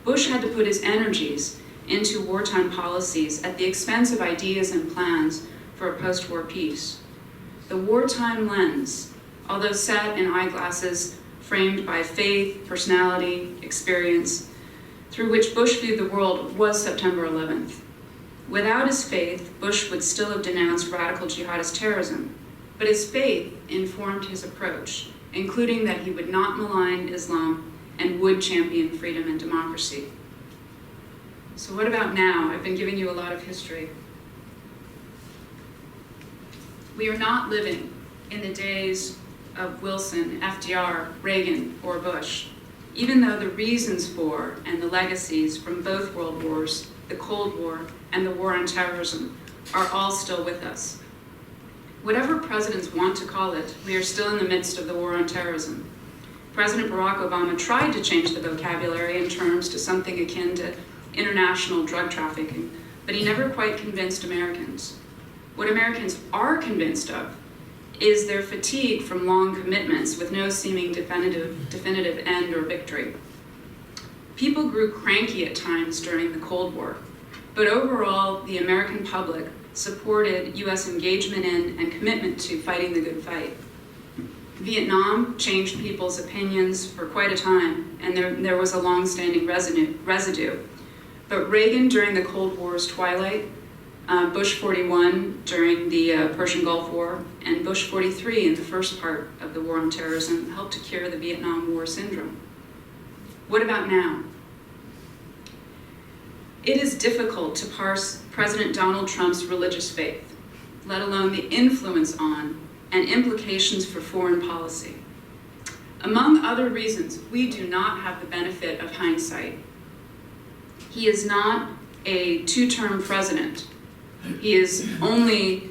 Speaker 2: Bush had to put his energies into wartime policies at the expense of ideas and plans for a post-war peace. The wartime lens, although set in eyeglasses framed by faith, personality, experience, through which Bush viewed the world, was September 11th. Without his faith, Bush would still have denounced radical jihadist terrorism, but his faith informed his approach, including that he would not malign Islam and would champion freedom and democracy. So what about now? I've been giving you a lot of history. We are not living in the days of Wilson, FDR, Reagan, or Bush, even though the reasons for and the legacies from both world wars, the Cold War, and the war on terrorism are all still with us. Whatever presidents want to call it, we are still in the midst of the war on terrorism. President Barack Obama tried to change the vocabulary in terms to something akin to international drug trafficking, but he never quite convinced Americans. What Americans are convinced of is their fatigue from long commitments with no seeming definitive end or victory. People grew cranky at times during the Cold War, but overall, the American public supported U.S. engagement in and commitment to fighting the good fight. Vietnam changed people's opinions for quite a time, and there was a long-standing residue. But Reagan during the Cold War's twilight, Bush 41 during the Persian Gulf War, and Bush 43 in the first part of the War on Terrorism helped to cure the Vietnam War syndrome. What about now? It is difficult to parse President Donald Trump's religious faith, let alone the influence on and implications for foreign policy. Among other reasons, we do not have the benefit of hindsight. He is not a two-term president. He is only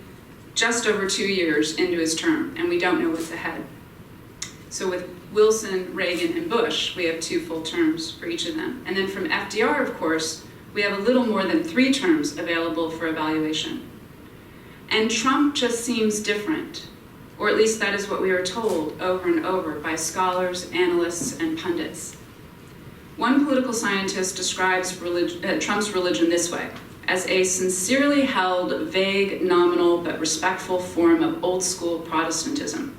Speaker 2: just over 2 years into his term, and we don't know what's ahead. So with Wilson, Reagan, and Bush, we have 2 full terms for each of them. And then from FDR, of course, we have a little more than 3 terms available for evaluation. And Trump just seems different, or at least that is what we are told over and over by scholars, analysts, and pundits. One political scientist describes Trump's religion this way: as a sincerely held, vague, nominal, but respectful form of old-school Protestantism.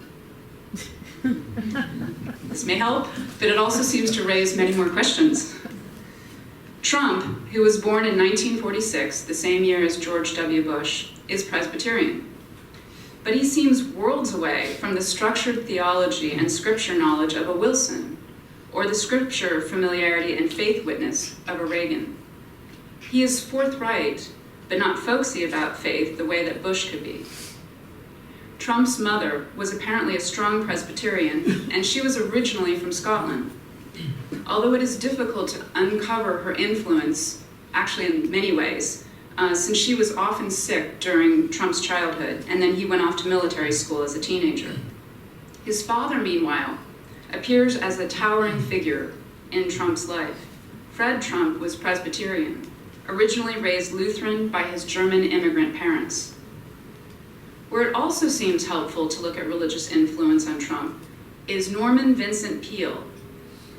Speaker 2: This may help, but it also seems to raise many more questions. Trump, who was born in 1946, the same year as George W. Bush, is Presbyterian. But he seems worlds away from the structured theology and scripture knowledge of a Wilson, or the scripture familiarity and faith witness of a Reagan. He is forthright, but not folksy about faith the way that Bush could be. Trump's mother was apparently a strong Presbyterian, and she was originally from Scotland. Although it is difficult to uncover her influence, actually in many ways, since she was often sick during Trump's childhood, and then he went off to military school as a teenager. His father, meanwhile, appears as a towering figure in Trump's life. Fred Trump was Presbyterian, originally raised Lutheran by his German immigrant parents. Where it also seems helpful to look at religious influence on Trump is Norman Vincent Peale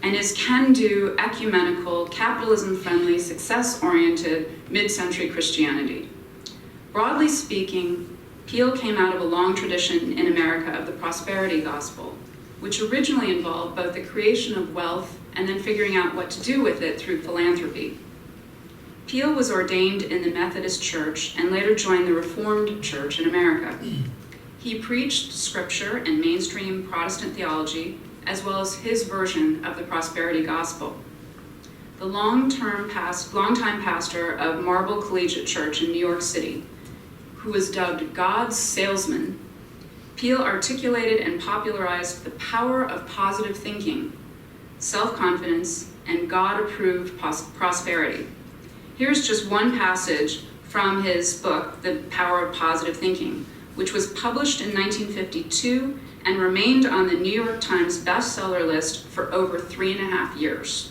Speaker 2: and his can-do, ecumenical, capitalism-friendly, success-oriented, mid-century Christianity. Broadly speaking, Peale came out of a long tradition in America of the prosperity gospel, which originally involved both the creation of wealth and then figuring out what to do with it through philanthropy. Peale was ordained in the Methodist Church and later joined the Reformed Church in America. He preached scripture and mainstream Protestant theology, as well as his version of the prosperity gospel. The longtime pastor of Marble Collegiate Church in New York City, who was dubbed God's salesman, Peale articulated and popularized the power of positive thinking, self-confidence, and God-approved prosperity. Here's just one passage from his book, The Power of Positive Thinking, which was published in 1952 and remained on the New York Times bestseller list for over 3.5 years.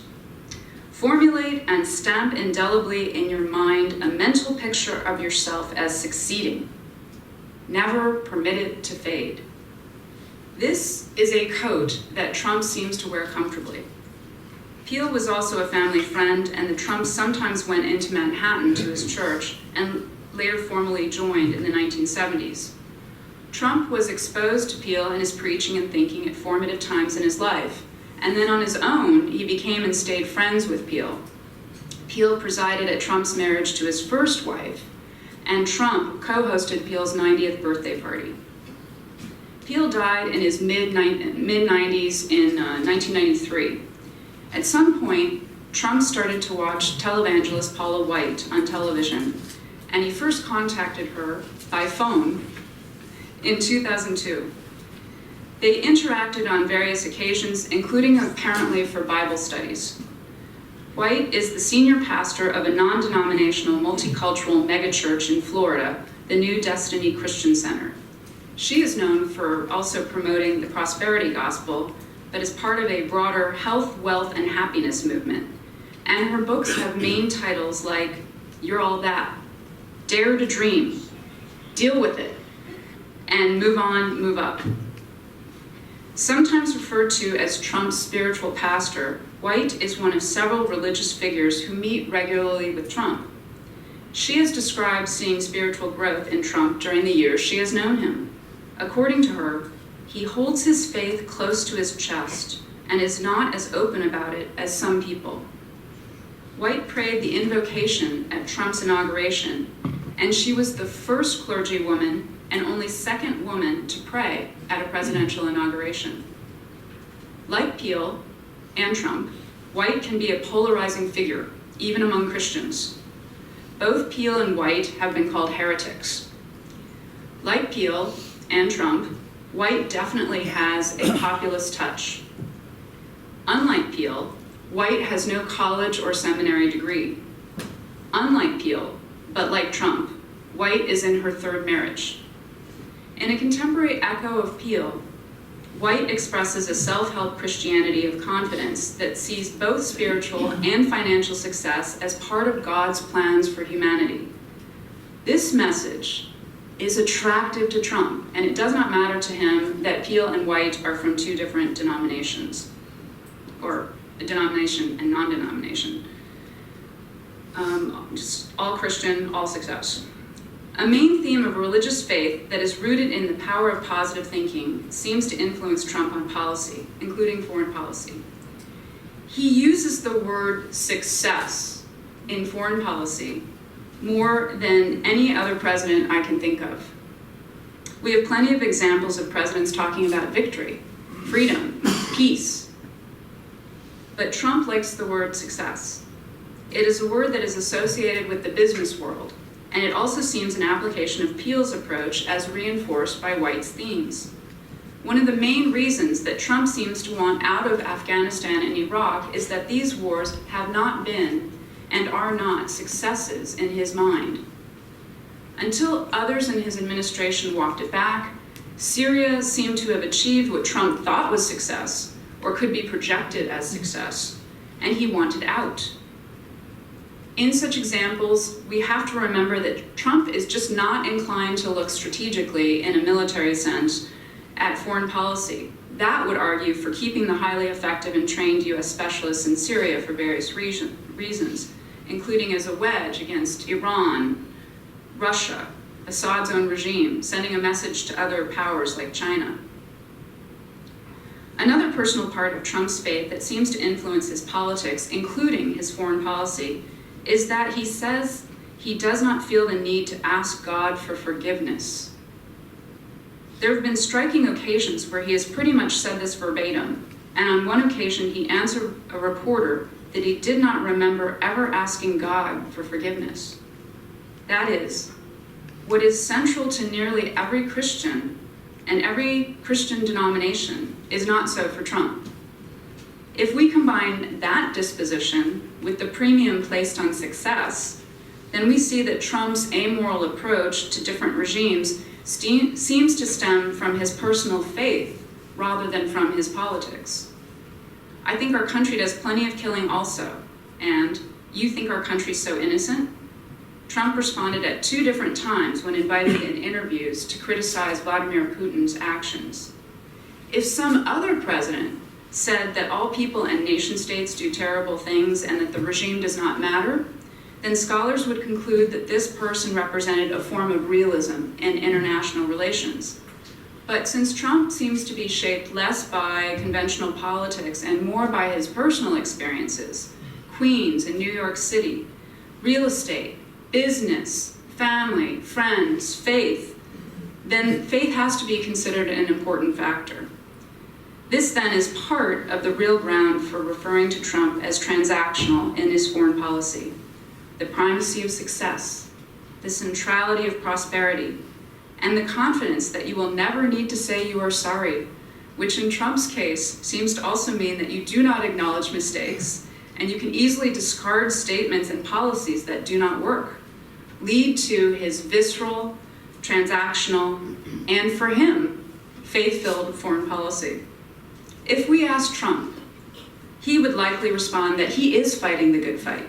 Speaker 2: Formulate and stamp indelibly in your mind a mental picture of yourself as succeeding. Never permit it to fade. This is a coat that Trump seems to wear comfortably. Peale was also a family friend, and the Trumps sometimes went into Manhattan to his church and later formally joined in the 1970s. Trump was exposed to Peale in his preaching and thinking at formative times in his life, and then on his own, he became and stayed friends with Peale. Peale presided at Trump's marriage to his first wife, and Trump co-hosted Peale's 90th birthday party. Peale died in his mid-90s in 1993. At some point, Trump started to watch televangelist Paula White on television, and he first contacted her by phone in 2002. They interacted on various occasions, including apparently for Bible studies. White is the senior pastor of a non-denominational multicultural megachurch in Florida, the New Destiny Christian Center. She is known for also promoting the prosperity gospel, but is part of a broader health, wealth, and happiness movement. And her books have main titles like You're All That, Dare to Dream, Deal with It, and move on, move up. Sometimes referred to as Trump's spiritual pastor, White is one of several religious figures who meet regularly with Trump. She has described seeing spiritual growth in Trump during the years she has known him. According to her, he holds his faith close to his chest and is not as open about it as some people. White prayed the invocation at Trump's inauguration, and she was the first clergywoman and only second woman to pray at a presidential inauguration. Like Peale and Trump, White can be a polarizing figure, even among Christians. Both Peale and White have been called heretics. Like Peale and Trump, White definitely has a populist touch. Unlike Peale, White has no college or seminary degree. Unlike Peale, but like Trump, White is in her third marriage. In a contemporary echo of Peale, White expresses a self-help Christianity of confidence that sees both spiritual and financial success as part of God's plans for humanity. This message is attractive to Trump, and it does not matter to him that Peale and White are from two different denominations, or a denomination and non-denomination. Just all Christian, all success. A main theme of religious faith that is rooted in the power of positive thinking seems to influence Trump on policy, including foreign policy. He uses the word success in foreign policy more than any other president I can think of. We have plenty of examples of presidents talking about victory, freedom, peace. But Trump likes the word success. It is a word that is associated with the business world, and it also seems an application of Peale's approach as reinforced by White's themes. One of the main reasons that Trump seems to want out of Afghanistan and Iraq is that these wars have not been and are not successes in his mind. Until others in his administration walked it back, Syria seemed to have achieved what Trump thought was success, or could be projected as success, and he wanted out. In such examples, we have to remember that Trump is just not inclined to look strategically, in a military sense, at foreign policy. That would argue for keeping the highly effective and trained US specialists in Syria for various reasons, including as a wedge against Iran, Russia, Assad's own regime, sending a message to other powers like China. Another personal part of Trump's faith that seems to influence his politics, including his foreign policy, is that he says he does not feel the need to ask God for forgiveness. There have been striking occasions where he has pretty much said this verbatim, and on one occasion he answered a reporter that he did not remember ever asking God for forgiveness. That is, what is central to nearly every Christian and every Christian denomination is not so for Trump. If we combine that disposition with the premium placed on success, then we see that Trump's amoral approach to different regimes seems to stem from his personal faith rather than from his politics. I think our country does plenty of killing also, and you think our country's so innocent? Trump responded at 2 different times when invited in interviews to criticize Vladimir Putin's actions. If some other president said that all people and nation states do terrible things and that the regime does not matter, then scholars would conclude that this person represented a form of realism in international relations. But since Trump seems to be shaped less by conventional politics and more by his personal experiences, Queens and New York City, real estate, business, family, friends, faith, then faith has to be considered an important factor. This then is part of the real ground for referring to Trump as transactional in his foreign policy. The primacy of success, the centrality of prosperity, and the confidence that you will never need to say you are sorry, which in Trump's case seems to also mean that you do not acknowledge mistakes, and you can easily discard statements and policies that do not work, lead to his visceral, transactional, and for him, faith-filled foreign policy. If we ask Trump, he would likely respond that he is fighting the good fight.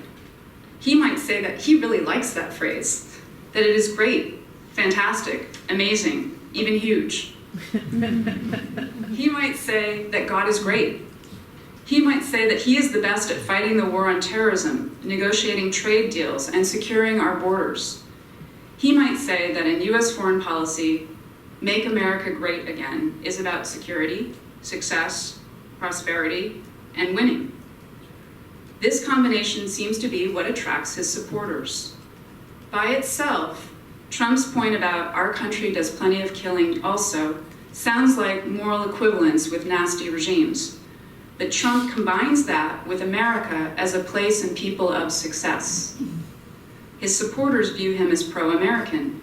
Speaker 2: He might say that he really likes that phrase, that it is great, fantastic, amazing, even huge. He might say that God is great. He might say that he is the best at fighting the war on terrorism, negotiating trade deals, and securing our borders. He might say that in U.S. foreign policy, Make America Great Again is about security, success, prosperity, and winning. This combination seems to be what attracts his supporters. By itself, Trump's point about our country does plenty of killing also sounds like moral equivalence with nasty regimes. But Trump combines that with America as a place and people of success. His supporters view him as pro-American,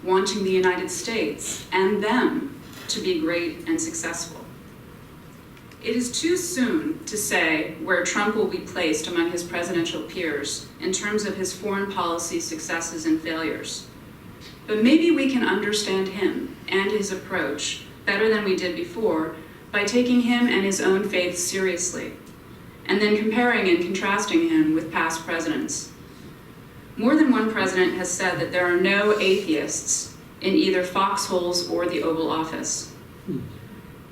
Speaker 2: wanting the United States and them to be great and successful. It is too soon to say where Trump will be placed among his presidential peers in terms of his foreign policy successes and failures. But maybe we can understand him and his approach better than we did before by taking him and his own faith seriously, and then comparing and contrasting him with past presidents. More than one president has said that there are no atheists in either foxholes or the Oval Office.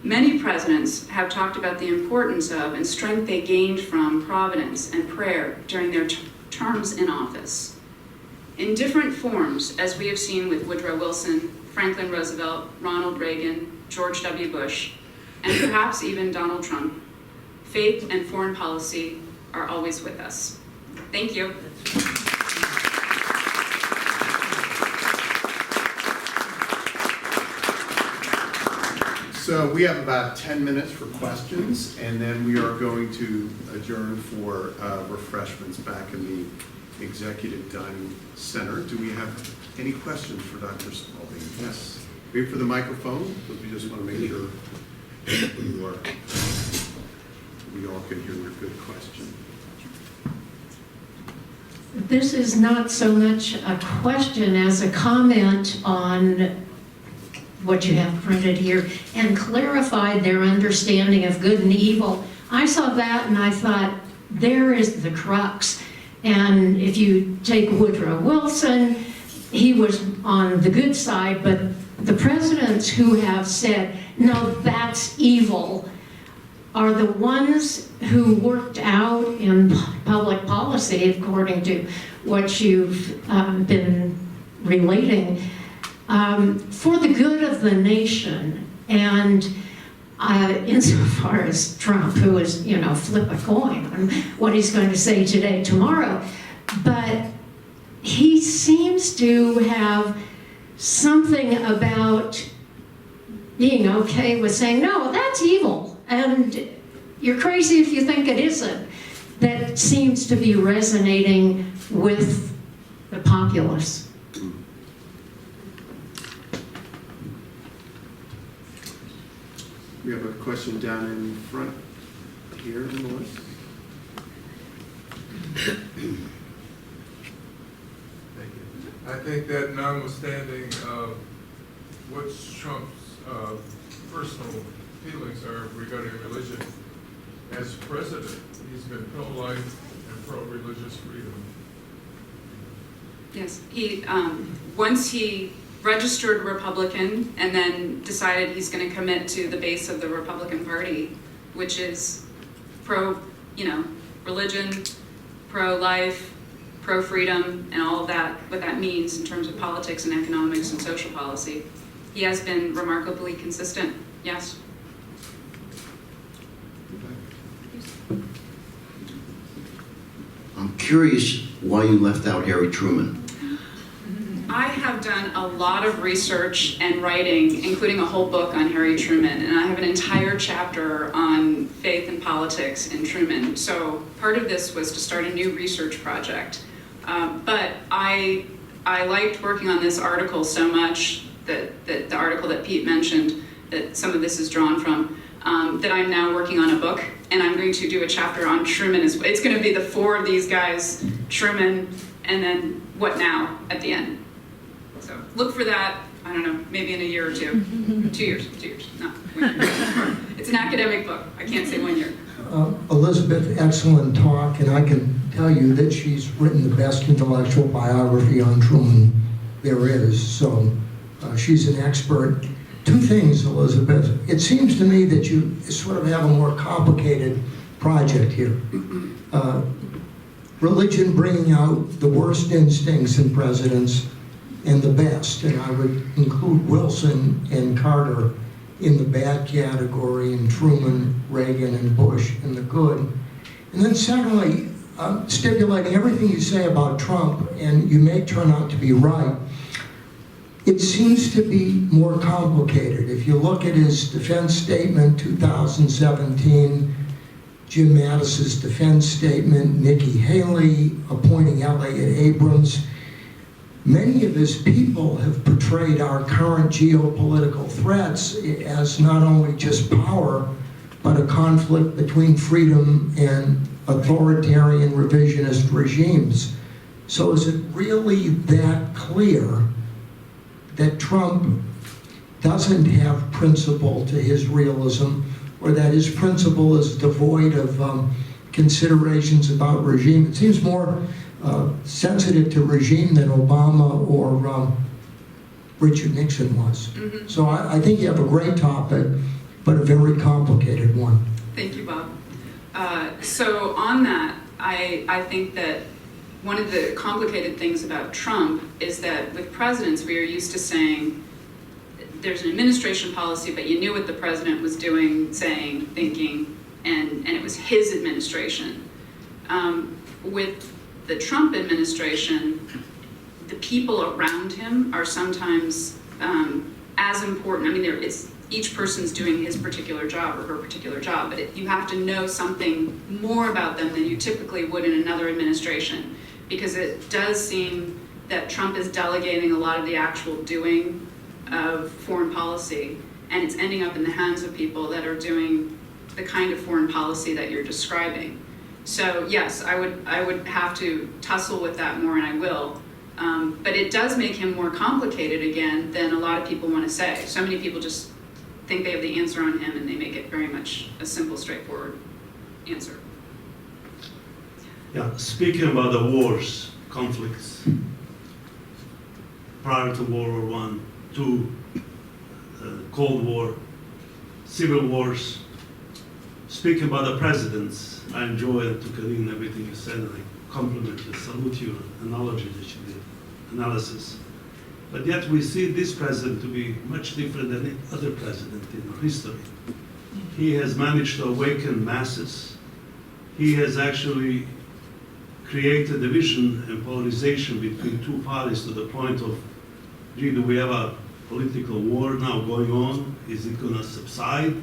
Speaker 2: Many presidents have talked about the importance of and strength they gained from providence and prayer during their terms in office. In different forms, as we have seen with Woodrow Wilson, Franklin Roosevelt, Ronald Reagan, George W. Bush, and perhaps even Donald Trump, faith and foreign policy are always with us. Thank you.
Speaker 1: So we have about 10 minutes for questions, and then we are going to adjourn for refreshments back in the Executive Dining Center. Do we have any questions for Dr. Spalding? Yes. Wait for the microphone, because we just want to make sure we all can hear your good question.
Speaker 3: This is not so much a question as a comment on what you have printed here, and clarified their understanding of good and evil. I saw that and I thought, there is the crux. And if you take Woodrow Wilson, he was on the good side, but the presidents who have said, no, that's evil, are the ones who worked out in public policy, according to what you've been relating, for the good of the nation. And insofar as Trump, who is, flip a coin on what he's going to say today, tomorrow, but he seems to have something about being okay with saying, no, that's evil, and you're crazy if you think it isn't. That seems to be resonating with the populace.
Speaker 1: We have a question down in front here, Melissa.
Speaker 4: Thank you. I think that notwithstanding what Trump's personal feelings are regarding religion, as president, he's been pro-life and pro-religious freedom.
Speaker 2: Yes, he once he registered Republican and then decided he's going to commit to the base of the Republican Party, which is religion, pro-life, pro-freedom, and all of that, what that means in terms of politics and economics and social policy. He has been remarkably consistent, yes.
Speaker 5: I'm curious why you left out Harry Truman.
Speaker 2: I have done a lot of research and writing, including a whole book on Harry Truman, and I have an entire chapter on faith and politics in Truman. So part of this was to start a new research project. But I liked working on this article so much, that the article that Pete mentioned, that some of this is drawn from, that I'm now working on a book, and I'm going to do a chapter on Truman. It's going to be the four of these guys, Truman, and then what now at the end. So look for that, I don't know, maybe in a year or two. 2 years, no. It's an academic book, I can't say 1 year.
Speaker 6: Elizabeth, excellent talk, and I can tell you that she's written the best intellectual biography on Truman there is, so She's an expert. Two things, Elizabeth. It seems to me that you sort of have a more complicated project here. Religion bringing out the worst instincts in presidents and the best, and I would include Wilson and Carter in the bad category, and Truman, Reagan, and Bush in the good. And then secondly, stipulating everything you say about Trump, and you may turn out to be right, it seems to be more complicated. If you look at his defense statement, 2017, Jim Mattis's defense statement, Nikki Haley appointing Elliott Abrams, many of his people have portrayed our current geopolitical threats as not only just power, but a conflict between freedom and authoritarian revisionist regimes. So is it really that clear that Trump doesn't have principle to his realism, or that his principle is devoid of considerations about regime? It seems more sensitive to regime than Obama or Richard Nixon was.
Speaker 2: Mm-hmm.
Speaker 6: So I think you have a great topic, but a very complicated one.
Speaker 2: Thank you, Bob. So on that, I think that one of the complicated things about Trump is that with presidents, we are used to saying there's an administration policy, but you knew what the president was doing, saying, thinking, and it was his administration. With the Trump administration, the people around him are sometimes as important. I mean, it's each person's doing his particular job or her particular job, but you have to know something more about them than you typically would in another administration, because it does seem that Trump is delegating a lot of the actual doing of foreign policy, and it's ending up in the hands of people that are doing the kind of foreign policy that you're describing. So yes, I would have to tussle with that more, and I will. But it does make him more complicated again than a lot of people want to say. So many people just think they have the answer on him, and they make it very much a simple, straightforward answer.
Speaker 7: Yeah, speaking about the wars, conflicts, prior to World War I, to Cold War, civil wars, speaking about the presidents, I enjoy and took in everything you said, and I compliment you, salute your analogy that you did, analysis. But yet we see this president to be much different than any other president in history. He has managed to awaken masses. He has actually created division and polarization between two parties to the point of, gee, do we have a political war now going on? Is it going to subside?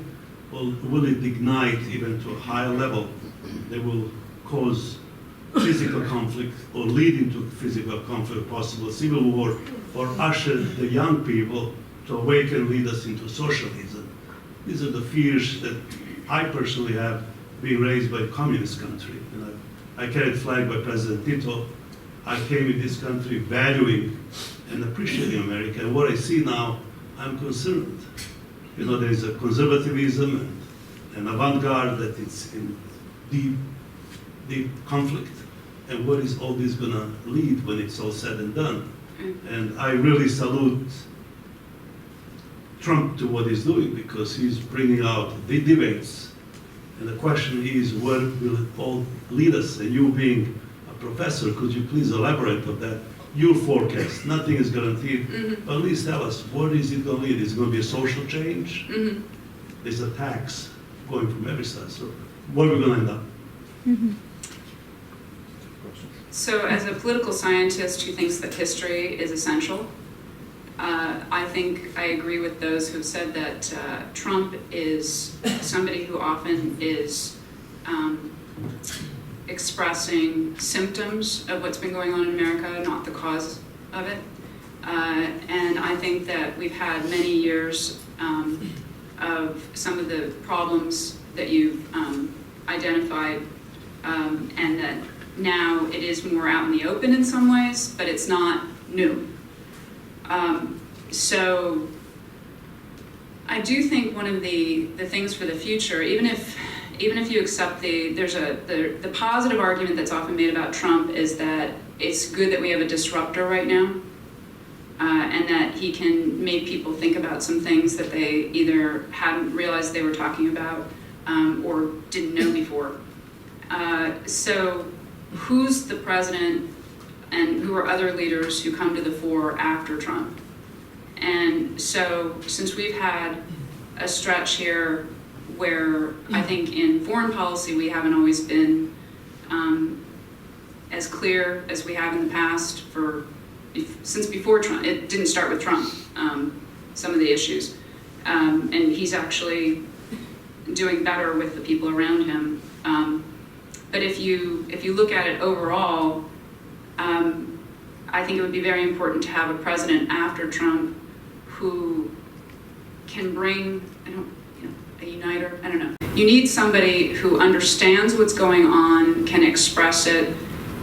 Speaker 7: Or will it ignite even to a higher level that will cause physical conflict or lead into physical conflict, possible civil war, or usher the young people to awaken, lead us into socialism? These are the fears that I personally have being raised by a communist country. And I carried flag by President Tito. I came in this country valuing and appreciating America. And what I see now, I'm concerned. You know, there is a conservatism and avant-garde that is in deep conflict. And what is all this going to lead when it's all said and done? And I really salute Trump to what he's doing, because he's bringing out the debates. And the question is, where will it all lead us? And you being a professor, could you please elaborate on that? Your forecast, nothing is guaranteed, but at least tell us, what is it going to lead? Is it going to be a social change? There's a tax going from every side. So where are we going to end up?
Speaker 2: So as a political scientist who thinks that history is essential, I think I agree with those who've said that Trump is somebody who often is expressing symptoms of what's been going on in America, not the cause of it. And I think that we've had many years of some of the problems that you've identified, and that now it is more out in the open in some ways, but it's not new. So I do think one of the things for the future, even if you accept the positive argument that's often made about Trump is that it's good that we have a disruptor right now. and that he can make people think about some things that they either hadn't realized they were talking about or didn't know before. So who's the president and who are other leaders who come to the fore after Trump? And so since we've had a stretch here where I think in foreign policy we haven't always been as clear as we have in the past since before Trump. It didn't start with Trump, some of the issues. And he's actually doing better with the people around him. But if you look at it overall, I think it would be very important to have a president after Trump who can bring, a uniter, I don't know. You need somebody who understands what's going on, can express it,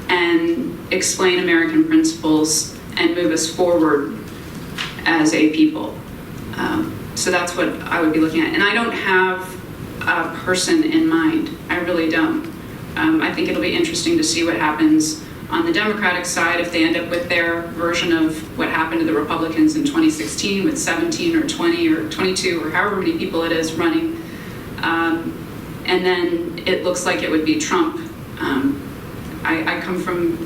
Speaker 2: and explain American principles and move us forward as a people. So that's what I would be looking at. And I don't have a person in mind. I really don't. I think it'll be interesting to see what happens on the Democratic side if they end up with their version of what happened to the Republicans in 2016 with 17 or 20 or 22 or however many people it is running. And then it looks like it would be Trump. I come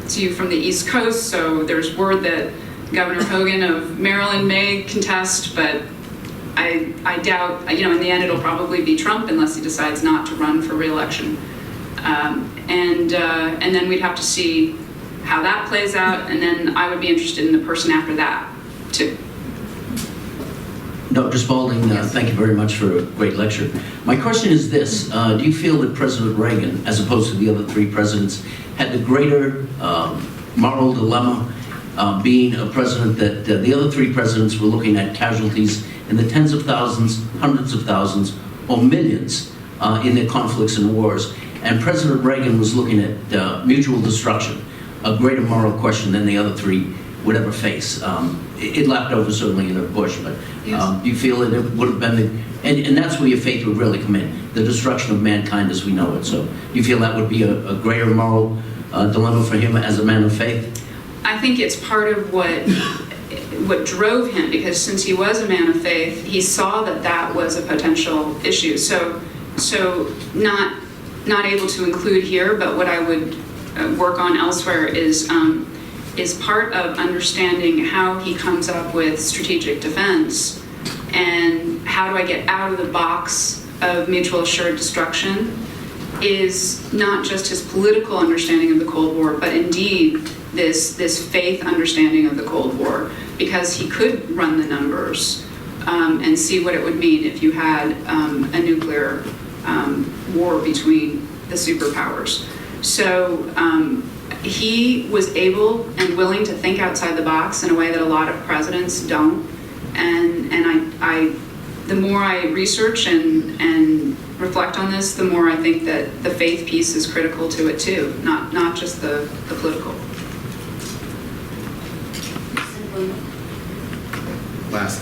Speaker 2: to you from the East Coast, so there's word that Governor Hogan of Maryland may contest, but I doubt, in the end it'll probably be Trump unless he decides not to run for re-election. And then we'd have to see how that plays out, and then I would be interested in the person after that, too.
Speaker 5: Dr. Spaulding, thank you very much for a great lecture. My question is this: do you feel that President Reagan, as opposed to the other three presidents, had the greater moral dilemma being a president that the other three presidents were looking at casualties in the tens of thousands, hundreds of thousands, or millions in their conflicts and wars, and President Reagan was looking at mutual destruction, a greater moral question than the other three would ever face? It lapped over certainly in Bush, but
Speaker 2: Yes.
Speaker 5: do you feel that it would have been, and that's where your faith would really come in, the destruction of mankind as we know it. So do you feel that would be a greater moral dilemma for him as a man of faith?
Speaker 2: I think it's part of what drove him, because since he was a man of faith, he saw that was a potential issue. So not able to include here, but what I would work on elsewhere is part of understanding how he comes up with strategic defense and how do I get out of the box of mutual assured destruction is not just his political understanding of the Cold War, but indeed this faith understanding of the Cold War, because he could run the numbers and see what it would mean if you had a nuclear war between the superpowers. So he was able and willing to think outside the box in a way that a lot of presidents don't. And I the more I research and reflect on this, the more I think that the faith piece is critical to it too, not just the political.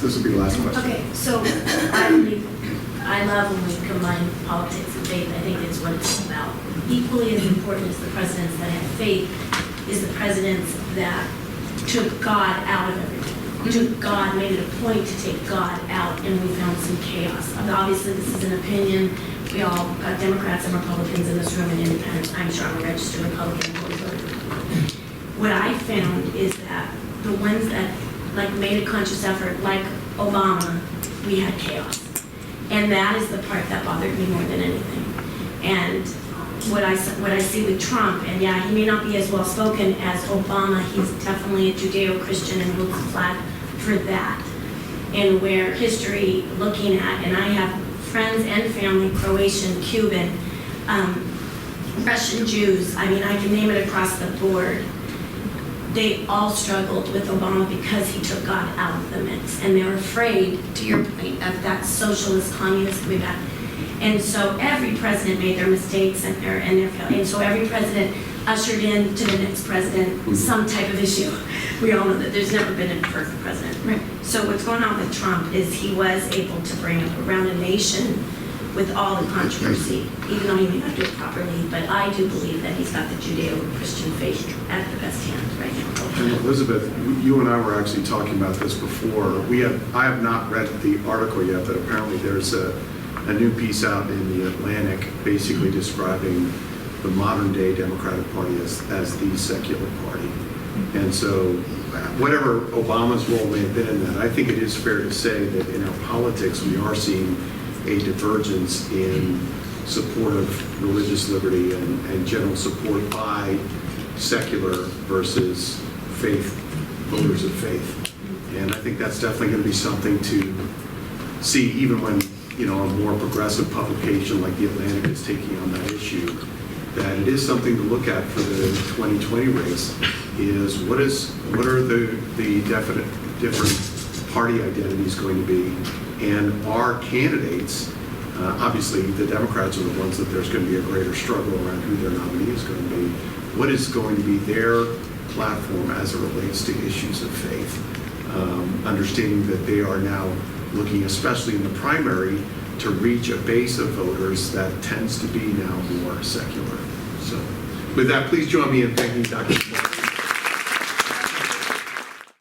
Speaker 1: This will be the last question.
Speaker 8: Okay, so I love when we combine politics and faith. I think it's what it's all about. Equally as important as the presidents that have faith is the presidents that took God out of everything. Took God, made it a point to take God out, and we found some chaos. Obviously, this is an opinion. We all got Democrats and Republicans in this room and independents. I'm sure I'm a registered Republican. What I found is that the ones that made a conscious effort, like Obama, we had chaos. And that is the part that bothered me more than anything. And what I see with Trump, and yeah, he may not be as well spoken as Obama, he's definitely a Judeo-Christian and holds the flag for that. And where history looking at, and I have friends and family, Croatian, Cuban, Russian Jews, I mean, I can name it across the board. They all struggled with Obama because he took God out of the mix. And they're afraid, to your point, of that socialist, communist we got. And so every president made their mistakes and their failures. And so every president ushered in to the next president some type of issue. We all know that there's never been a perfect president.
Speaker 2: Right.
Speaker 8: So what's going on with Trump is he was able to bring up around a nation with all the controversy, even though he may not do it properly, but I do believe that he's got the Judeo-Christian faith at the best hand right now.
Speaker 1: And Elizabeth, you and I were actually talking about this before. I have not read the article yet, but apparently there's a new piece out in the Atlantic basically describing the modern day Democratic Party as the secular party. And so whatever Obama's role may have been in that, I think it is fair to say that in our politics we are seeing a divergence in support of religious liberty and general support by secular versus faith, voters of faith. And I think that's definitely going to be something to see even when, you know, a more progressive publication like The Atlantic is taking on that issue, that it is something to look at for the 2020 race, is what are the different party identities going to be, and our candidates, obviously the Democrats are the ones that there's going to be a greater struggle around who their nominee is going to be. What is going to be their platform as it relates to issues of faith? Understanding that they are now looking, especially in the primary, to reach a base of voters that tends to be now more secular. So with that, please join me in thanking Dr. Spalding.